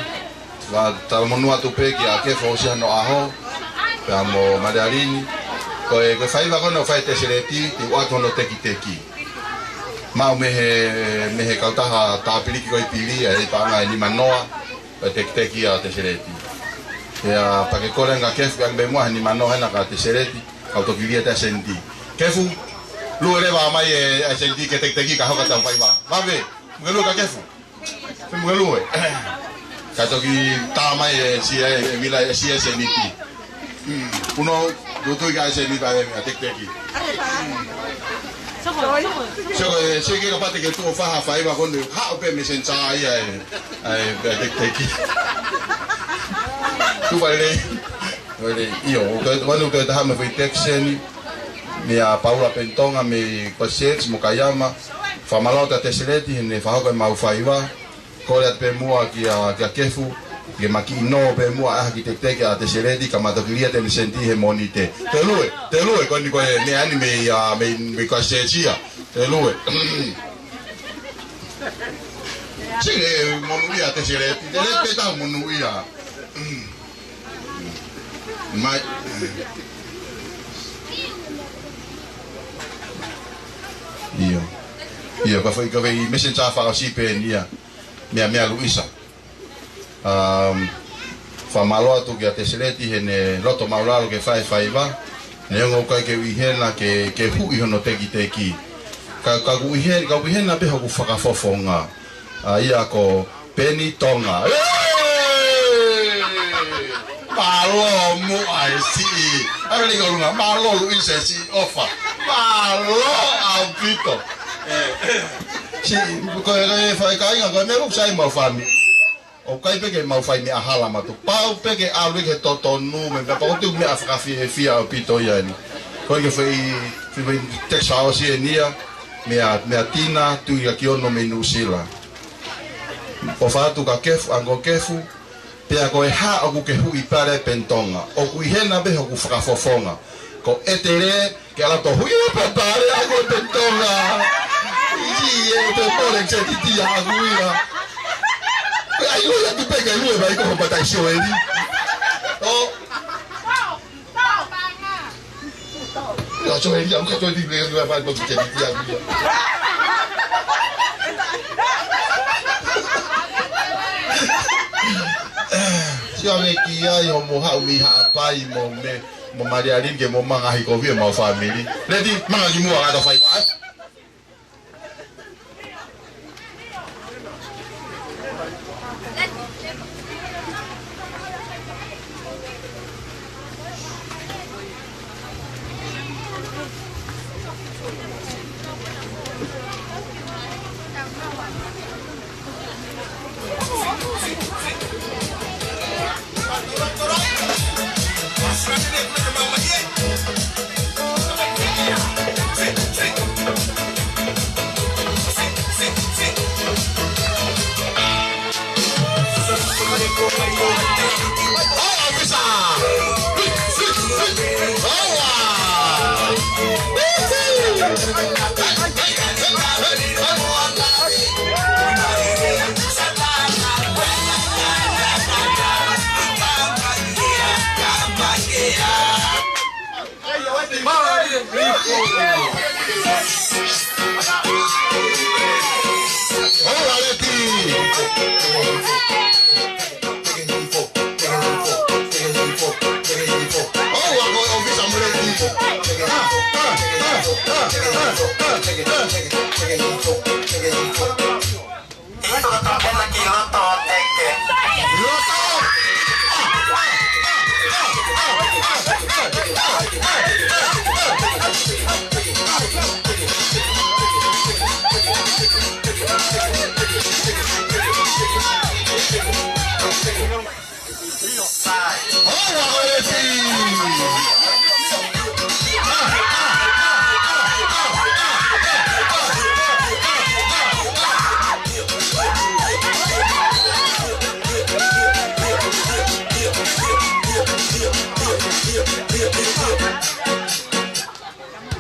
va tal mo no tupe ki a ke fo sia no aho ya mo Mariarini ko fai va no fai te seleti ti wa tono teki teki ma me he kauta ta piliki ko pili e pa nga ni manoa teki teki a te seleti ya pa ke kola nga kef ga be mo ni manoa na ka te seleti auto kilia ta senti kefu lu ere va mai e senti ke teki teki ka ho ka ta fai va be ngelu ka kefu ngelu e ka to ki ta mai si e mila si e seniti uno Yo estoy a ese nivel de tek teki. Se que capaz que tu fa fa iba con ha pe me senza ai te tu vale io quando che da me foi texen mia Paula Pentonga me Quasets Mokayama fa malota teseleti ne fa ho mau faiva ko le pe mua ki a kefu que maquino pe mua arquitecte que a teseleti kama to kiria te senti he monite te lue con ne anime ya me Quasetsia te lue sì monuia teseleti te respeta monuia ma io fa che mi senza fare sì per mia Luisa fa malo tu che teseleti ne lotto maulalo che fai va ne ngo kai che wihena che hu iho no teki ka wihena be ho ku faka fofonga ia ko Penny Tonga malo mu ai si ai ni ko nga malo Luisa si ofa malo albito si ko fai kai nga me ko sai mo fami o kai peke mau fai me ahala matu pau peke alu ke totonu me pa tu me afra fia o pito yani ko ke foi texao si enia me tina tu ya ki ono menusila o fatu ka kefu ango kefu pe ko ha o ke hu ipare pentonga o ku hena be o ku fra fofonga ko etere ke ala to hui pe pare ago pentonga ji e te pole che ti ya aguira ai lui tu pega lui vai come batai shoeli oh no shoeli anche tu di lei vai fare tutto che ti ha si ave ki ai ho mo ha mi ha pai mo me mo maria rin ke mo manga hi ko vi mo family leti manga ki mo ga do fai wa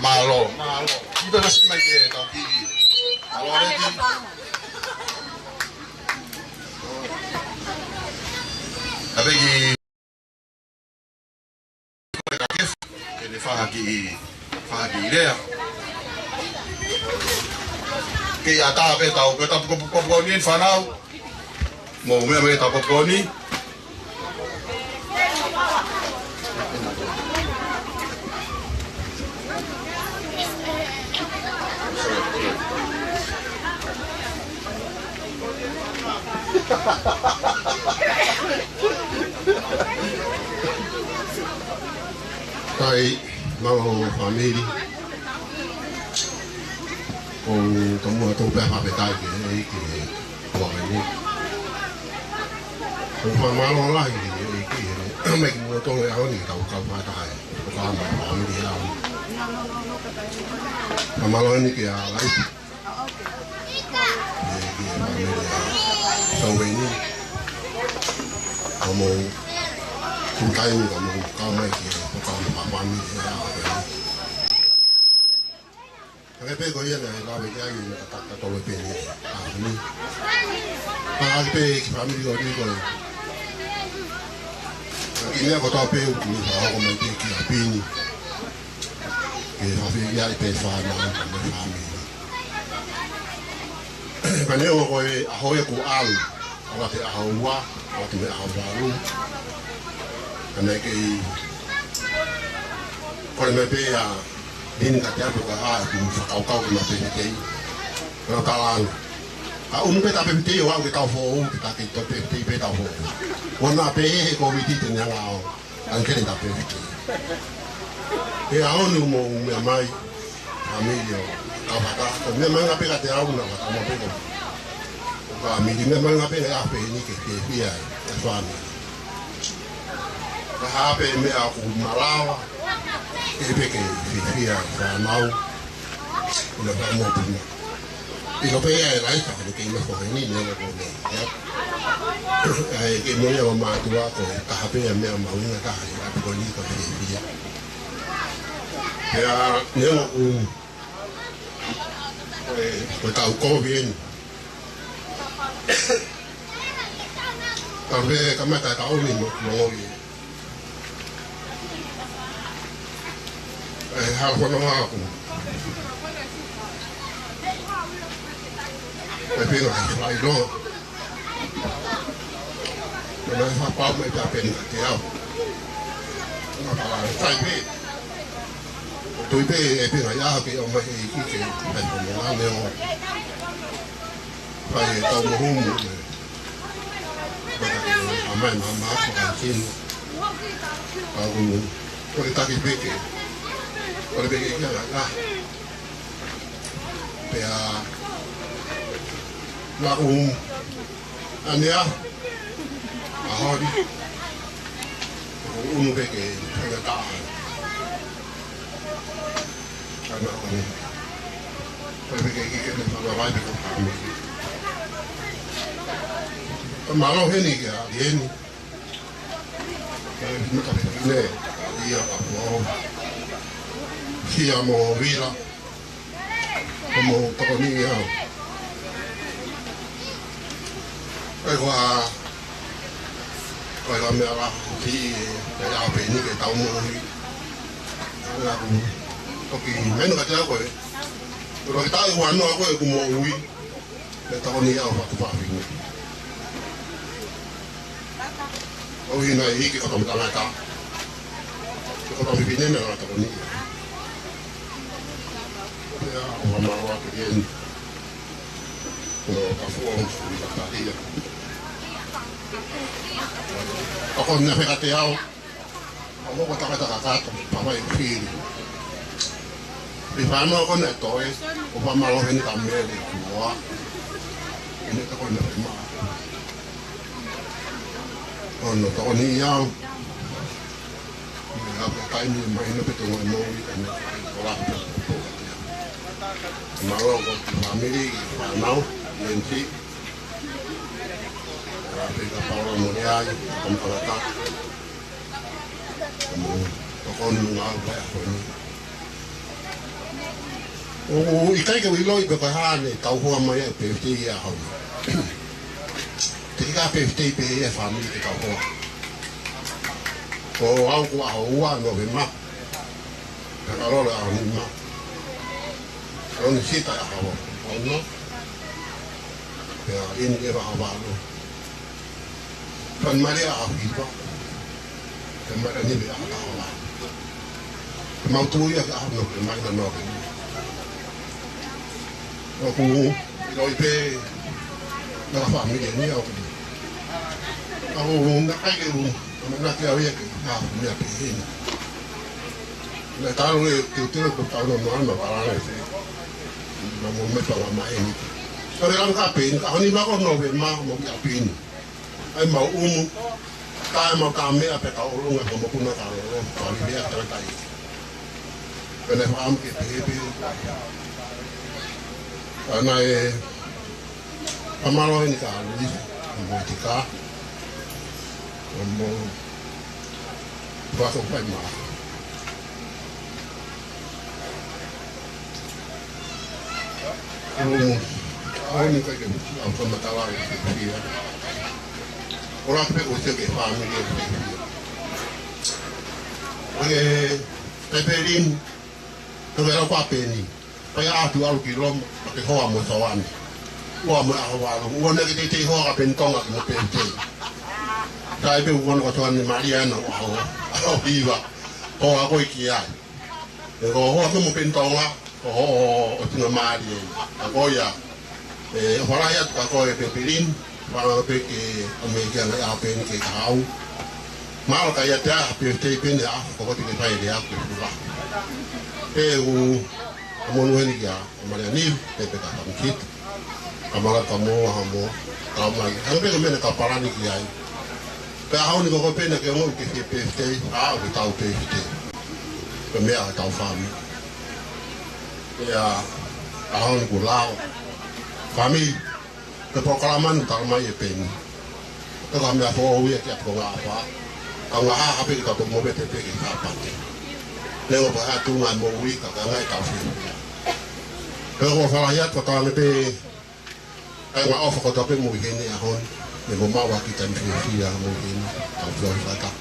Malo. Kita masih main dia tapi kalau ada di apa lagi ini fahagi dia ke ata apa tahu kita popcorn fanau mau me tahu popcorn Kai, mau family. Como tu pe pa pe tai ke ko ni ko fa ma lo la ki me mo to le au ni ka pa tai ko ka ma ni ya ma lo ni ke ya lai so we ni como kun kai ni como ka mai ki ko ka ma ni ya cái bé có yên này là bây giờ người ta đặt tàu về này đi à bé phải đi rồi đi rồi cái này có tàu bé cũng phải có mấy cái pin cái họ phải giải bé pha mà không phải pha mình cái này có hỏi của ao hoặc là ao hoa hoặc là ao hoa luôn cái này cái con mấy bé à ini kata apa kah? Kau kena PPT, kalau kalang, kau kita PPT orang kita tahu, kita PPT tahu. Warna PPT komiti tenang kau, angker kita PPT. Kau ni mau memang kami dia, kau kata, kau memang apa kata aku nak kata mau pergi. Kami dia memang apa ini dia, suami. Kau apa ni aku malah. Cái phi và mau là ba một tuần thì có phải lấy phải cái mà khỏiนี่เนี่ยก็เนี่ยcáiมื้อมาตัวก็กะไปแม่มาเนี่ยก็ให้ไปคนนี้ก็phiเนี่ยก็ตาก็เวียนตอนนี้ก็มาตาเอานี่หมดhal ko nang ako tapi nggak fly do na fa pa me ta pen ti ao na pa sai pe tu pe e pe na ya ke o mai ki ke pa ko na ne o pa e to mo hu mo ba ta a mai ma ko ka chin a ko ta ki pe ke Kalau begini lah, ya, laku, ania, ahadi, begini, agak tahan, karena ini, kalau begini kita malah lagi kami, malah ini ya, ini, mereka begini, dia apa? Kia mo vila, mo tokoni ya. Kaya me ala ti ya pe ni ke tau mo ni. Ala ku toki meno ka ta ko. Pero kita wan no ko ku mo wi. Le tokoni ya ba ku pa vi. O hina hiki ka tong tanga ka. Ko pa vi ne na tokoni. Ya, orang mawa kalian, kalau kafuang sudah tadi ya. Ako na kaya tiyaw, ako kata kakak, papa yung feel. Di paano ako na ito upamalohin kami di kuwa. Ini ako na lima. Ano to ko niyaw. Kaya niyo mahina pitungan mo ikan wala ko. Malo ko family panau lenti tapi kapal mulia kompalata kon ngal ba ko o ikai ke wilo i ka ha ne tau ho ma ya pe ti ya ho ti ka pe ti pe ya family ke tau ho o au ko au wa no be ma ka ro la ni ma Orang sita ya hawa, ono, ya ini era hawa lo. Pan Maria hawa, pan Maria ni dia hawa. Mau tu ya hawa no, pan Maria no. Aku loi pe, nak family ni aku. Aku nak ai ke, nak kau ya ke, ni apa ini. Nak tahu le, tu ko tahu no mana barang ni. mau me pa ma ini kalau orang kapin kalau ni bakal novel mah mau kapin ai mau kai mau kami apa kau ulung apa mau punah kalau dia terkai kena paham kita hebi karena amalo ini kali mau tika mau pasok pa mah ini kayak apa masalah dia orang tu usah ke family Peperin kalau apa ni kayak dua kilo pakai hoa musawan hoa musawan orang kita itu hoa pentong aku pente saya pun orang katuan Mariana hoa viva hoa aku ikian hoa tu mau pentong lah hoa tu Maria aku ya orang ya aku Peperin orang pergi Amerika apa ni ke kau malah kayak dah PFT pun ya pokok tidak payah dia berubah kamu ni ya kamu ni PPK kamu kit kamu lagi hampir mana kaparan ni ya kau ni kau pernah kamu ke PFT kita tahu PFT kami tahu faham ya kau ni pulau kami keproklaman utama ya pen itu kami apa ya tiap kau apa kalau apa kita tu mau BTP kita apa? Lewat tu ngan mau wik kita ngai tahu sih. Kalau falayat kita lebih, kalau off kita lebih mau ini ahon, lebih mau kita investasi yang mau ini tahu sih kita.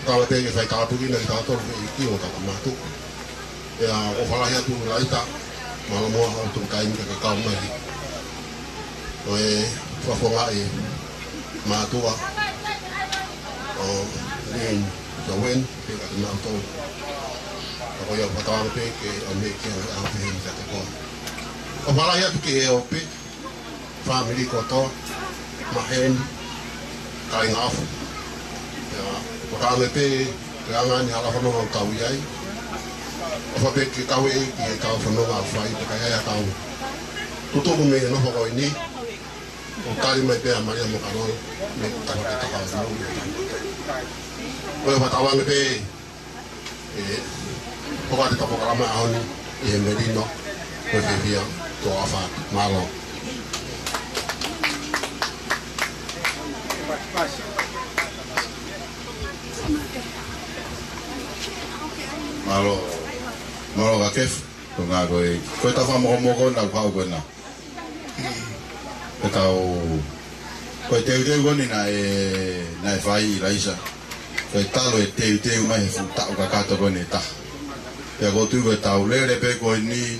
Kalau lebih kita tahu begini kita tahu itu kita masuk. Ya falayat tu lain tak, malam mau untuk kain ke kaum lagi. Fafongai, matua. Ini jauhin, kita kenal tu. Kalau yang pertama tu ke Amerika, apa yang kita tahu. Kepala ya tu ke OP, family kotor, mahen, kain af. Ya, pertama tu jangan halah penolong tahu ya. Apa ke tahu ke tahu penolong apa itu kaya tahu. Tutup mengenai apa ini. Kali mereka Maria Mokanol, mereka tahu. Oleh patawan lebih, pokok kita pokok lama ahon yang medino, berfikiran doa fat malu. Malu kakif, tu ngagoi. Kau tak faham ngomong nak kau kau nak. Kau teu kau ni na fai laisa. Kau tahu teu mai tak kata kau ni tak. Ya kau tu kau tahu le pe kau ni.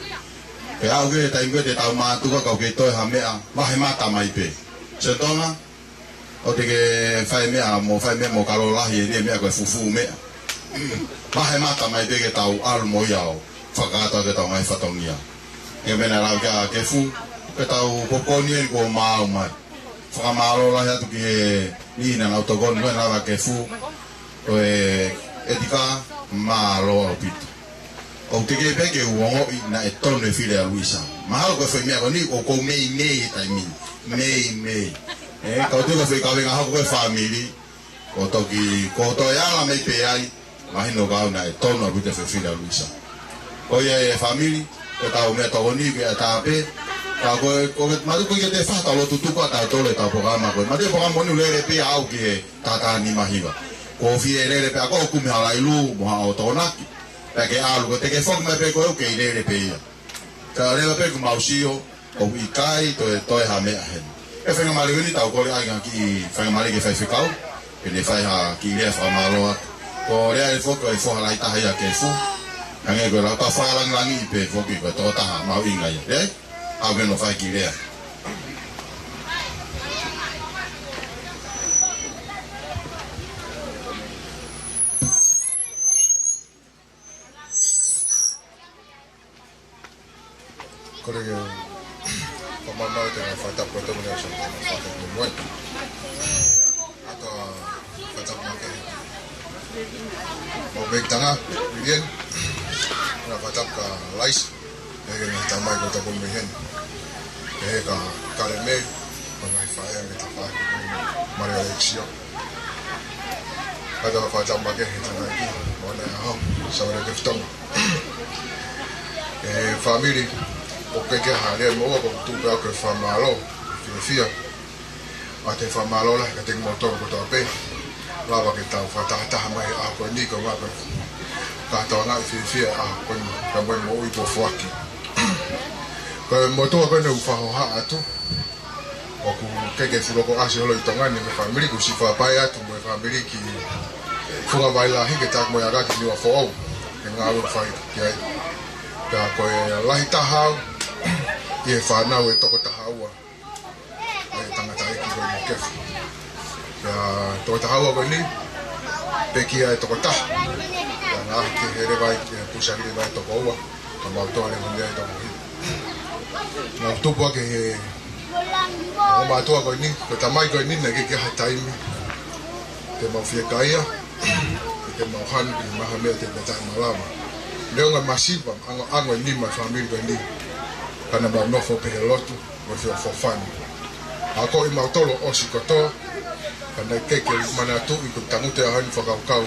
Kau ke time kau tahu matu kau kita hamea mata mai pe. Contohnya, kau tege fai mo kalau lah ye ni kau fufu mea. Mata mai pe ke tahu al mo yau. Fakata ke tahu mai fatongia. Yang benar lagi ke fu. Tahu pokoknya ko mau mai famalo lah ya tu ke ni na autogon no na ke fu etika malo pit o te ke pe ke uongo na eton le file a Luisa mahalo ko fe mi ni o ko mei taimi mei ka tu ko fe ka venga ko family ko to ya la mei pe ai mahino ka na eton no pit fe file a Luisa ko ya family ko ta o me to ni ke ta pe Kau madu kau kita faham kalau tutup kau tahu tole tahu program aku. Madu program monu lele pe au ke tata ni mahiba. Kofi lele pe aku hukum halai lu mau tonak. Pakai alu kau teke fok me pe kau ke lele pe ya. Kalau lele pe kau mau sio, kau ikai toe hame ahen. Fenga mali ni tahu kau ai ngaki fenga mali ke fai fikau. Kene fai ha ki le fa malo. Kau le fok halai tahaya ke fu. Angai kau tak falang langi pe fok kau tahu tah mau ingai ya. Alguém não vai querer. Colega, como a mãe tem a falta de proteção, a falta de muito. Atau falta de makan. Mau baik tengah, begin. Nak falta ke lais. en esta mayo está con mi gente. Es que Careme, con la falla en esta falla, María Alexia. Ada facciamo che sta aquí, buona sobre que estamos. Family, porque que hale mo con tu que fa malo, fia. Ate fa malo la que tengo motor ko to pe. Lava que ta fa ta mai a ko ni ko ma ko. Ka to na fia a ko ka mo mo i po fuaki. Ko motor ko no fa ho ha atu. O ku que fulo ko asio lo itonga ni family ku si fa pa ya tu mo family ki funga baila hi que ta mo ya ga ki wa fo o. Que ngalo fa ki ai. Ka ko la hita ha e fa na we to ko ta ha wa. Tangata ki ko ni kef. Ya to ta ha wa ko ni pe ki ai to ko ta. Ya na ki here vai pusa ki vai to ko wa. To ba to ale mo ya to ko. Na to po ke o ma to ko ni ko ta mai ko ni na ke ha tai mi. Te mo fie kaia. Te mo han ki ma ha me te ta malama. Leo nga masiva ango ni ma family ko ni. Kana ba no fo pe lotu mo fio fo fan. Ako i mautolo o sikoto kana keke manatu i ko tamute a hani foka ukau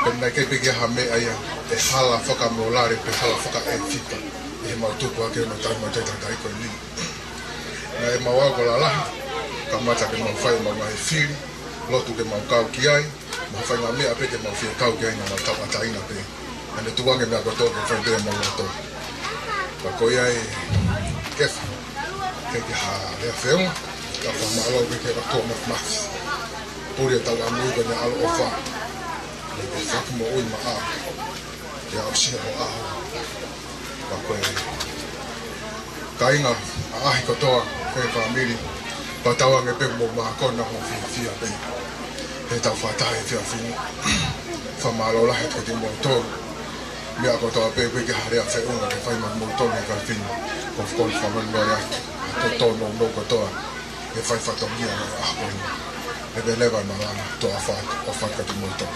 kana keke ke hame aya e hala foka molare pe hala foka e fika e mautu ko ke no tama tata dai ko ni na e mawa ko la kamata ke mo fai ma mai fili lotu ke mau kau kiai ma fai ma me ape ke mau fia kau kiai na ma tapa taina pe ane tu wange me agoto ke fai de mo loto pa ko ia e kefa ke ha le feo la forma lo que era como más por esta la muy con al ofa le que como hoy ma ya o si o pa ko kainga ko to ke family pa tawa nge pe mo ma ko na ho fi pe e ta fa ta e fi fa ma lo la he ko mo to mi a ko to pe ke ha re fe un ke fa ma mo to ne ka fin ko fa ma no ya to no ko to e fai fatto mia a poi e beleva malana to a fatto ho fatto molto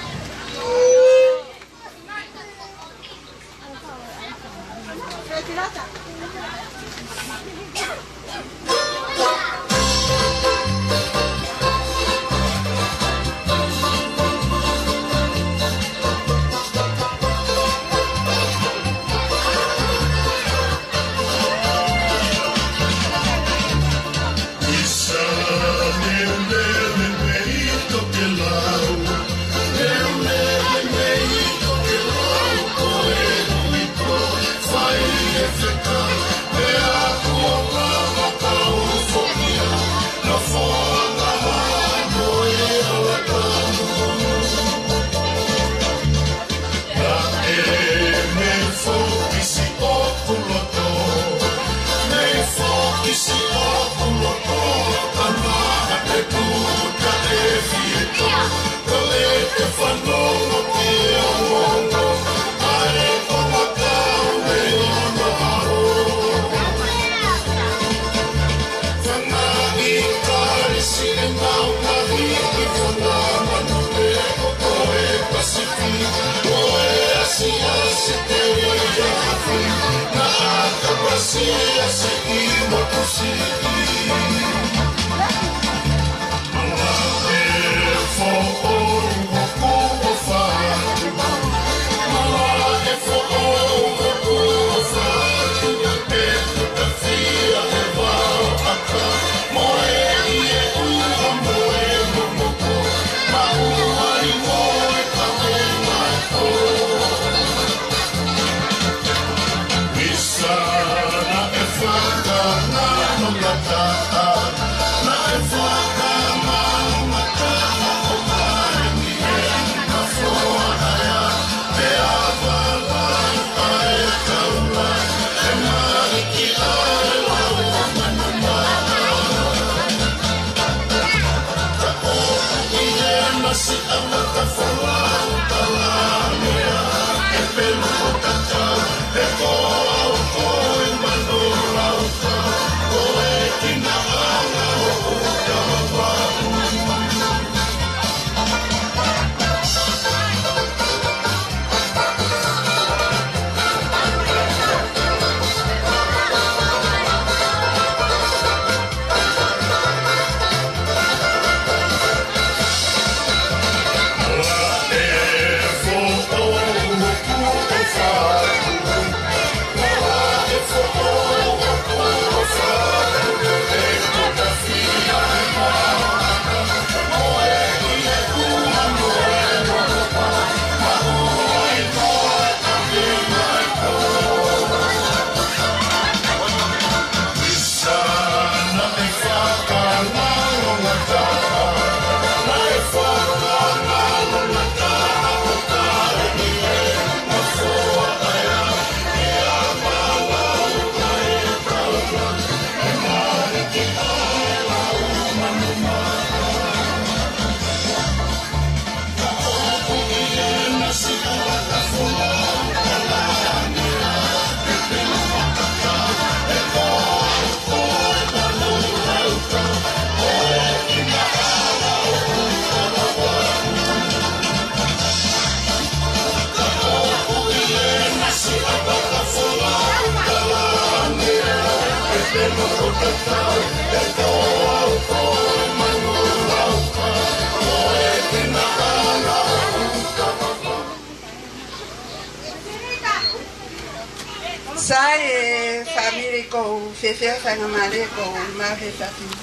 e family ko fefea whanga mare ko mau he whawhimu.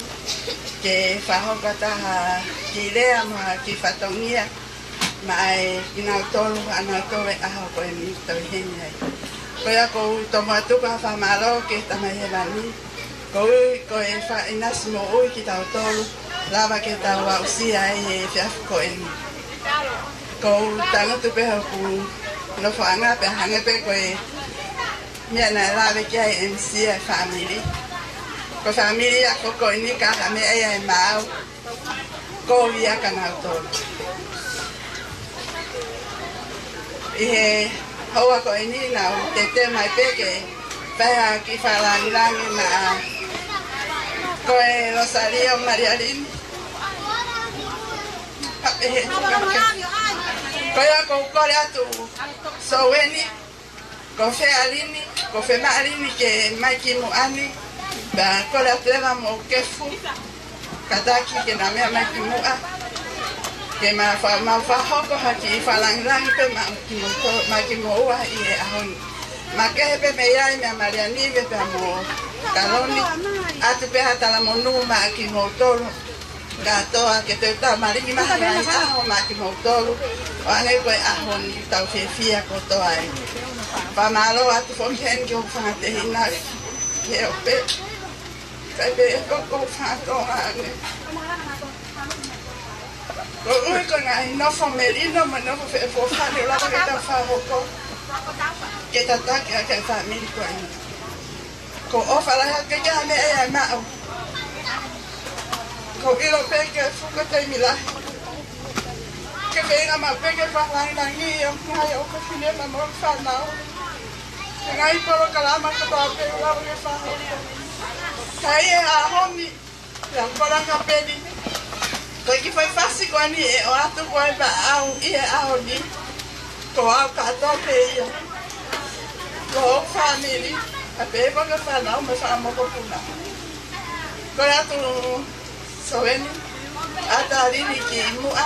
Ke whahoka taha ki rea moa ki whatongia. Ma e inau tolu anau tole aho ko e mito i hengi ai. Koe ako tomo atuka whamaro ke tamai he wani. Ko e inasi mo ui ki tau tolu. Lava ke tau au sia e he whiafu ko e ni. Ko tangotu peho ku no whanga pe hangepe ko e mea na lave ki ai MC e family. Ko family ako ko e ni ka hame e mau. Ko ia ka nau tolu. Ihe hoa ko ini nau te mai peke paha ki whalangirangi na ko e Rosario Marialin ko ia ko kore atu soweni ko fe alini ko fe maalini ke mai ki muani ba kore atu eva mo kefu kataki ke na mea mai ki mua ke ma hoko haki whalangirangi pe ma ki moua i e ahoni. Ma ke hepe me iai mea Mariani pe mo kaloni. Atu pe hatala mo nuu ma ki mo tolu. Gatoa ke te tau maringi maha mai aho ma ki mo tolu. O ange koe ahoni tau fefia ko toa e. Pamalo atu fonken ki o whangate hinari. Ke o pe. Kai pe e koko whangatonga ange. Ko ui ko nga inofo merino ma nofo fe fofane lava ke ta whahoko. Ke ta take a ke whamiri ko ina. Ko ofa laha ke kia me e ai mao. Ko ilo pe ke fuka te milahi. Ke venga ma pe ke whalangirangi o ngai o ka whine mo whanau. Ke ngai poro kalama ka toa pe lava ke whahoko. Kai e a honi. Ia koranga pedi. Ko ki foi fácil ko ani e o atu ko e ba au i e au ni ko au ka to pe ia ko family a pe ko ka fa na mo fa mo ko puna ko atu soweni ata rini ki mu a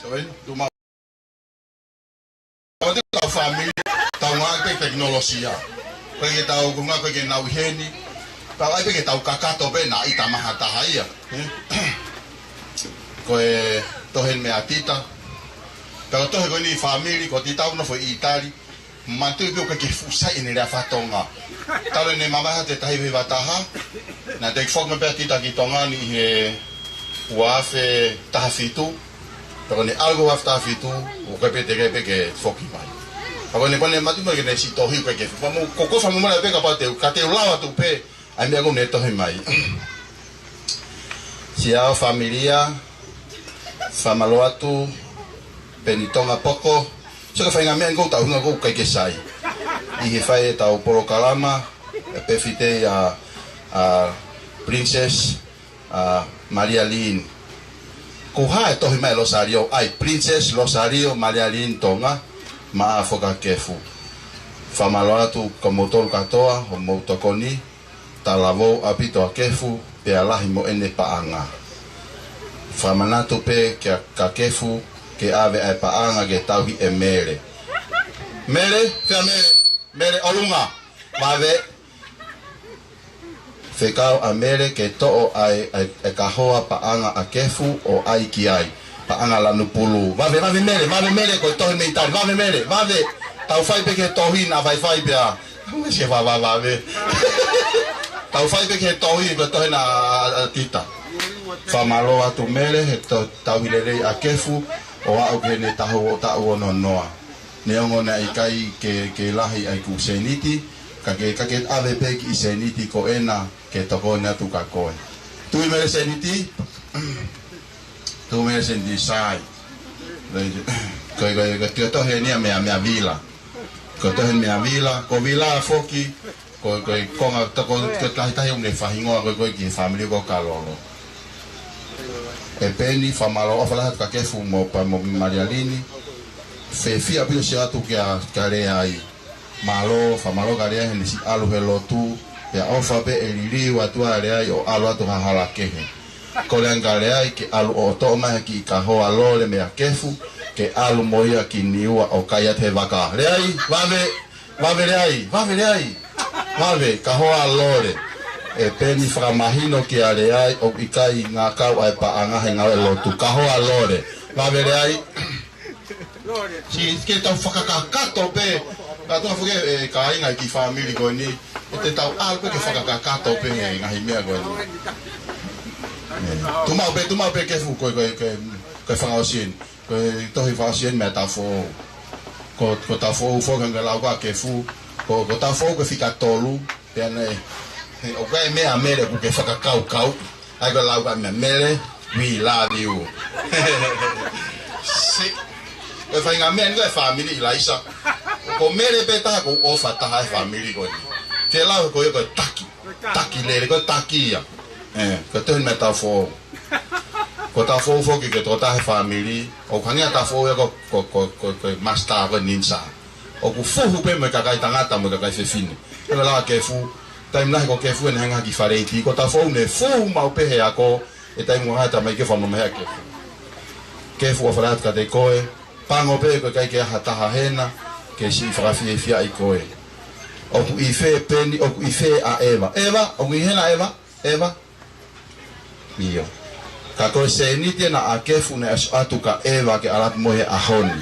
Saben? Tuma. Kalau tahu family, tahu apa teknologi. Kalau tahu guna kau yang nawi heni, tahu apa tahu kakak tu pun nak ita mahatahaya. Kau tohen me atita. Kalau tohen kau ni family, kau tahu na foi Itali. Mantu itu kau kefusai ini dah fatonga. Kalau ni mama hati tahi bataha, na dek fok me petita kitonga ni wafe tahafitu. Kalau ni algo wafe tahafitu, ukapete ke foki mai. Kalau ni pone matu mai kena si tohi ke famu koko famu mala pe kapate kate ulawa tu pe ami aku neto mai. Siao familia famaloatu penitonga poko so ka fainga men ko tau nga ko kai ke sai. I fai tau poro kalama pe fite a Princess Maria Lynn. Ko ha to mai Rosario ai Princess Rosario Maria Lynn tonga ma foka kefu. Famaloatu komotol katoa o motokoni talavo apito kefu pe alahi mo ene paanga. Famanatu pe ka kefu ke ave ai paanga ke tauhi e mere. Mere, fea mere olunga. Mave fekau a mere ke to'o ai e kahoa paanga a kefu o ai ki ai. Paanga lanu pulu. Mave mere ko tohi me itari. Mave mere. Tau fai pe ke tohi na fai pe a. Se va. Tau fai pe ke tohi pe tohi na tita. Famalo atu mere he tau hilere a kefu o au ke ne tahu o tau ono noa. Ne ongo na ikai ke lahi ai ku seniti ka ke ave pe ki seniti ko ena ke toko na tu ka koe. Tu mere seniti tu mere seniti sai. Ko to he ni me vila. Ko to he me vila, ko vila foki ko nga toko ke tahi un ne fahingo ko ki family ko kalolo. E peni famalo ofala ka kefu mo pa mo Marialini fe fia pio se atu ke kare ai malo famalo kare ai si alu helo tu ya ofa be eliri watu are ai o alu atu hala kehe ko le ngare ai ke alu o to ma ki ka ho alole me kefu ke alu moia ki niua o kaya te vaka re ai vave ka ho alole e peni framahino ki ale ai o ikai nga kau ai paanga henga lo tu kaho alore va vere ai si ke tau fakakakato pe ka to fuge kai nga ki family ko ni te tau alpe ke fakakakato pe nga himea ko ni tu mau pe ke fu ko fangosien ko to hi fangosien me ta fo ko ta fo nga la ko ke fu ko ta fo ko fika tolu pe ne o kai me a mere ku ke whakakau ai ko lau ka me mere we love you si e whai ngā mea nga e family ilaisa ko mere pe taha ko ofa taha e family ko te lau ko taki lere ko taki ia ko te me ta fo ko ta fo ki ke to taha e family o kangia ta fo ia ko master ko ninja o ku fuhu pe me kakai tangata me kakai fefine e lau ke fu tai mna ko ke fu en hanga ki fareti ko ta fo ne fu mau pe he ako e tai mo hata mai ke fa mo me ke fu farat ka de koe pango pe ko kai ke hata ha hena ke si frafi fi ai koe o ku i fe peni o ku i fe a eva o ku hena eva mio ka ko se ni te na a ke fu ne as atu ka eva ke alat mo he a honi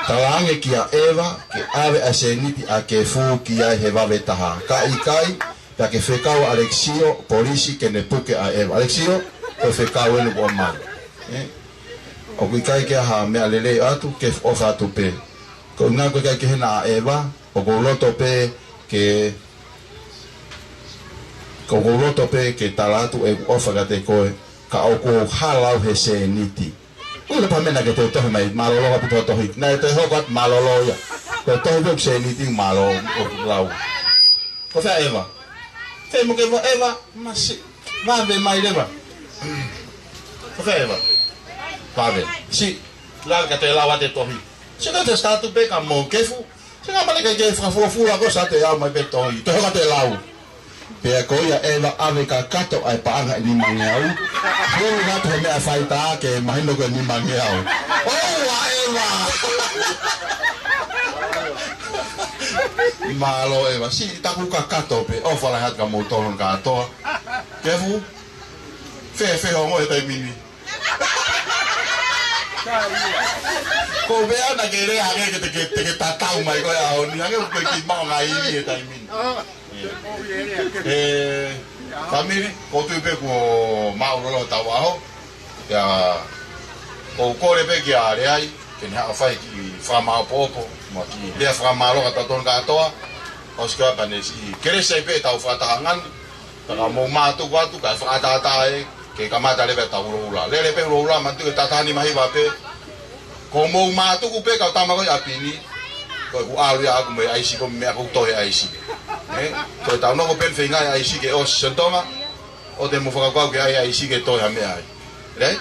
talange kia eva ke ave aseniti a ke fu kia he va betaha ka ikai ya ke fekau Alexio polisi ke ne puke a eva Alexio o fekau ele bo mal o ikai ke ha me alele atu ke ofa tu pe ko nga ko ke na eva o ko loto pe ke talatu e ofa ga te ko ka o ko halau he seniti udah pamen nak kita tahu mai malolo apa tu tahu na itu hokat malolo ya kita tahu tu saya ni ting malo lau kau faham Eva saya mungkin Eva masih vabe mai Eva kau faham Eva vabe si lau kata lau ada tahu si kata satu pe kamu kefu si kamu lagi kefu fu aku satu ya mai pe tahu itu kata lau Pea koia eva ave ka kato ai paanga ni mangeau. Hulu gato he mea whaita ke mahino ko ni mangeau. Oa eva! Malo eva, si taku ka kato pe, o whala hat ka moutoron ka atoa. Kefu? Fe hongo e tai mini. Ko vea na ke rea hage ke te tatau mai koe ao ni hage koe ki mao ngai i e tai mini. Famiri, ko tu pe ko mau rolo tau aho. Ya ko kore pe ki a reai, ke ni hao whai ki whamao popo, ma ki lea whamao ka taton ka atoa. O ska pane si kere sei pe tau whatahangan. Taka mo mātu watu ka whakatata e ke kamata lewe tau roula. Lele pe roula mantu ke tatani mahi wape. Ko mo mātu ku pe ka tamako i apini. Ko ku alu ya aku me aisi ko me aku tohe aisi. Ko tau no ko pen whingai aisi ke o sentonga. O te mo whakakau ke ai aisi ke tohe me ai. Rei?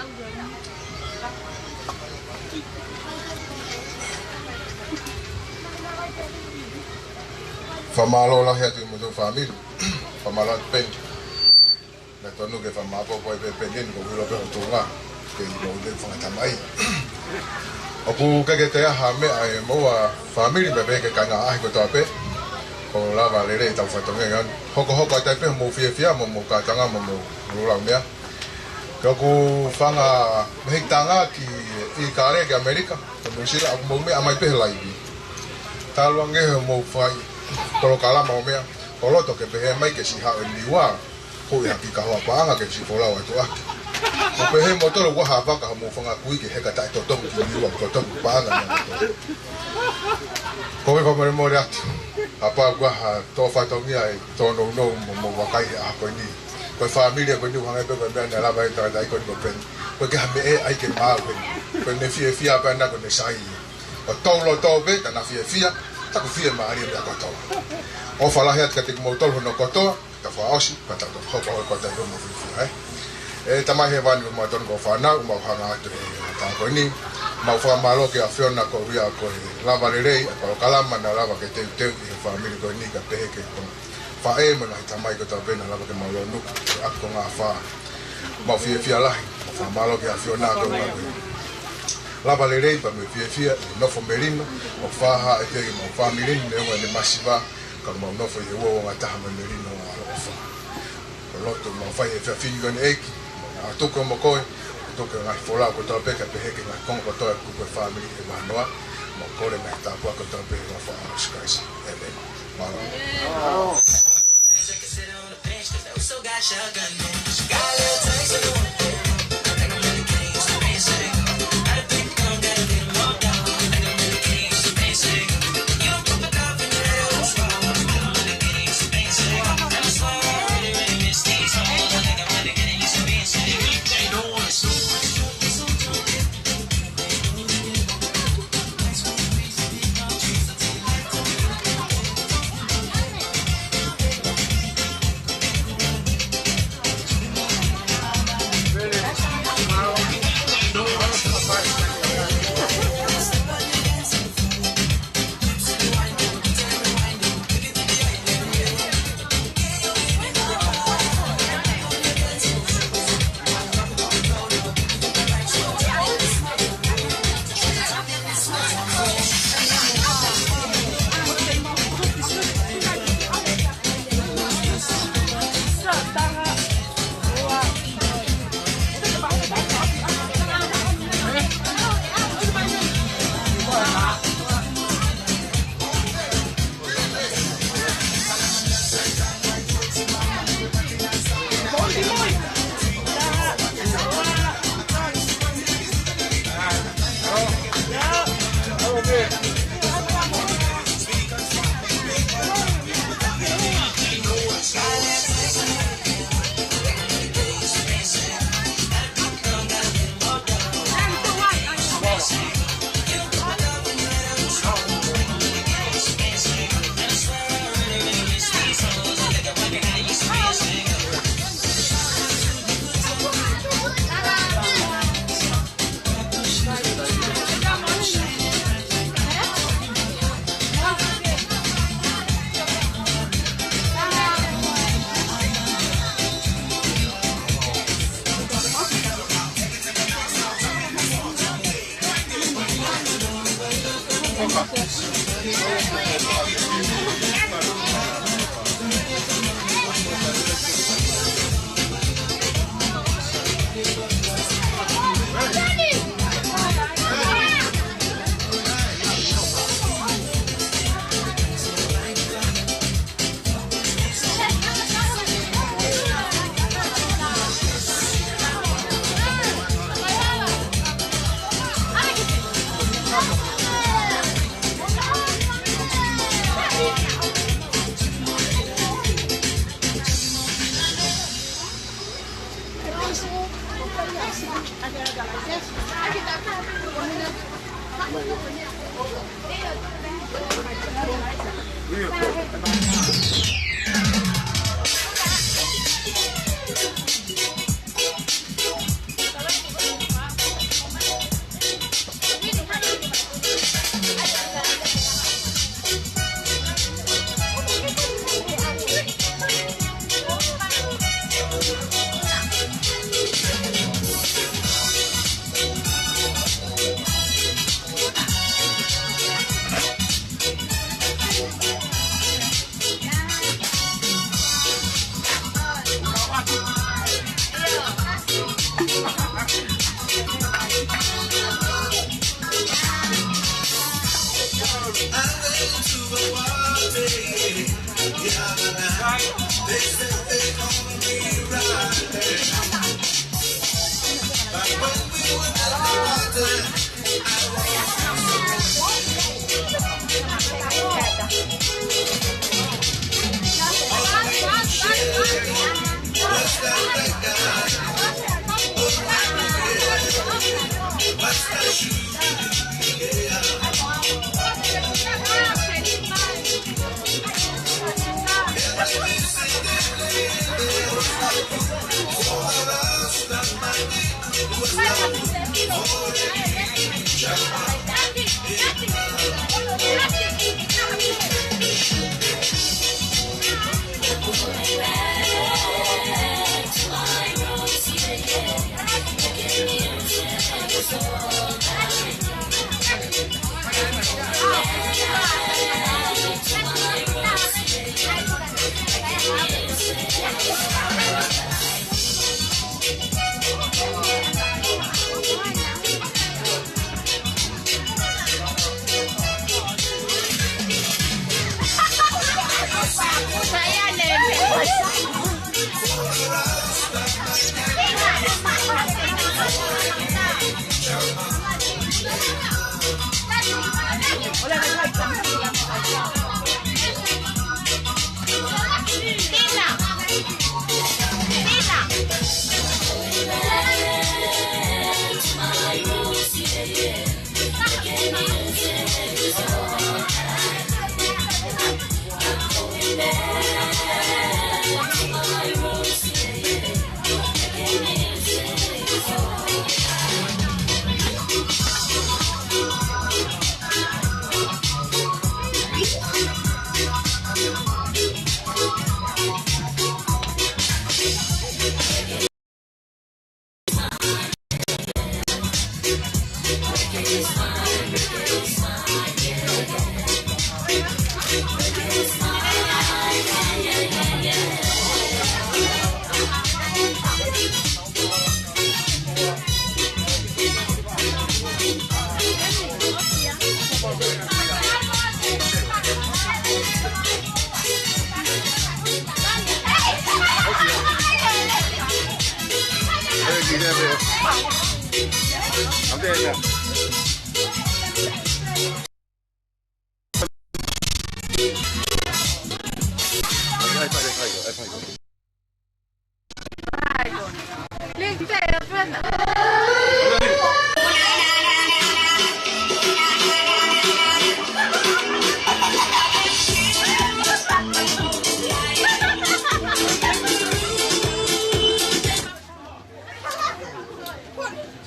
Whamalo lahi atu mo tō whamiri. Whamalo atu pen. Na tonu ke whamapo po e pe penin ko wilo pe o tō ngā. Ke i mo le whangatamai. O ku keke te aha me ai mo a whamiri me pe ke kanga ahi ko tō pe. Ko lava le rei tau whatonga ngan. Hoko ai tai pe mo fia mo kātanga mo rulau mea. Ka ku whanga mehitanga ki i kāre ki Amerika. Ko mo sila aku mo me amai pe laivi. Taluange mo whai. Tolo kala mau mea, kolo to ke pehe mai ke si hao liwa, ko ia ki ka hoa paanga ke si folau atu aki. Ko pehe mo tolo wa hapa ka mo fanga kui ke heka tai to tongu ki liwa ko tongu paanga na to. Ko me pamere mo reati. Apa gua ha to fa to mia e to no mo wakai a ko ni. Ko familia ko ni hanga pe ko na la vai ta dai ko ni pen. Ko ke ha me e ai ke ma ko ne fia pa na ko ne sai. Ko tolo to be ta na fia. Taku fia maari me akotoa. O whalahi at katik mautol hono kotoa, ka whaosi, ka tato hopa hoi kota i romo fia. Tamai he wani mo aton ko whanau, mau hanga atu e tāko ni, mau whamalo ke a whiona ko ria ko he lava rerei, a karo kalama na lava ke teu i he whamiri ko ni ka pehe ke kona. Whae mo nahi tamai ko tau pena lava ke mau lo nuku, ako ngā wha. Mau fia lahi, mau whamalo ke a whiona ko ria ko lava le rei pa me fia no fo merino o faha e ke mo family ne o le masiva ka mo no fo ye wo nga ta me merino a lo fa ko lo to mo fa ye fa fin gon ek a to ko mo ko to ko nga fo la ko to pe ka pe ke nga kon ko to ko family e ba no mo ko le na ta ko to pe nga fa skais e le ma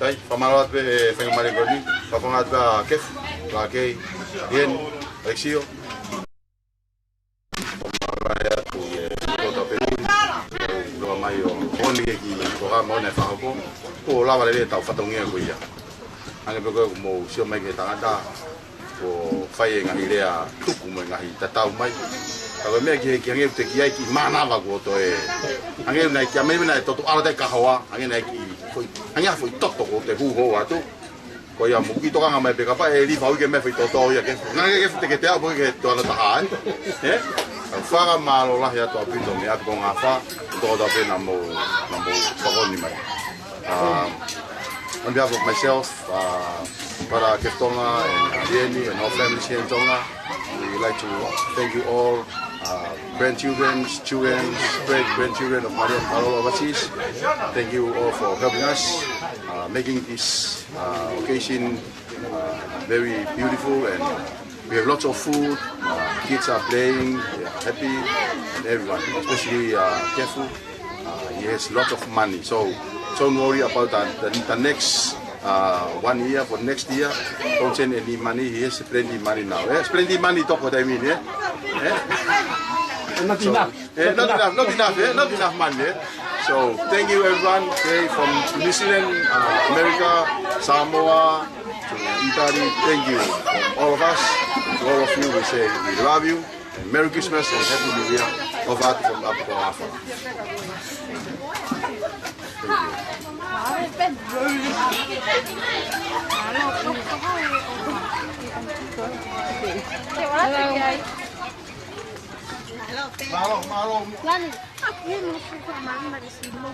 Sai, pamalat pe fengmari gorni, papangat ba kef, ba kei, yen, Alexio. Pamalaya tu kota Peru, do mayo, oni ki ko ha mo ne fa ko la vale tau fatongia ko ia. Ane pe ko mo sio mai ke tangata, ko fai ngahi lea tuku mo ngahi tatau mai. Ka me ki nge te ki ai ki mana la ko to e. Ange na ki ame na to ala te kahawa, ange na ki foi. Ange foi toto ko te hu ho atu. Ko ia mo ki to nga mai pe ka pa e li fau ke me foi toto ia ke. Nge ke te te a bo ke to ala ta ai. Whara malo lahi ato a pito me atu ko ngā wha, tō da pena mo whakoni mai. On behalf of myself, para Keftonga and Rieni and all families here in Tonga, we would like to thank you all, grandchildren, children, great-grandchildren of Maria and Parola overseas. Thank you all for helping us, making this occasion very beautiful, and we have lots of food, kids are playing, they are happy, and everyone, especially Kefu, he has lots of money, so don't worry about the next 1 year, for next year, don't send any money, he has plenty of money now. He has plenty of money, talk what I mean, yeah? Not enough. Not enough money. So thank you everyone, okay, from New Zealand, America, Samoa, to Italy, thank you from all of us. To all of you, we say we love you, and Merry Christmas and Happy New Year of Art from Upper Alpha. Malo. Lani, aku mau suka mama di sini.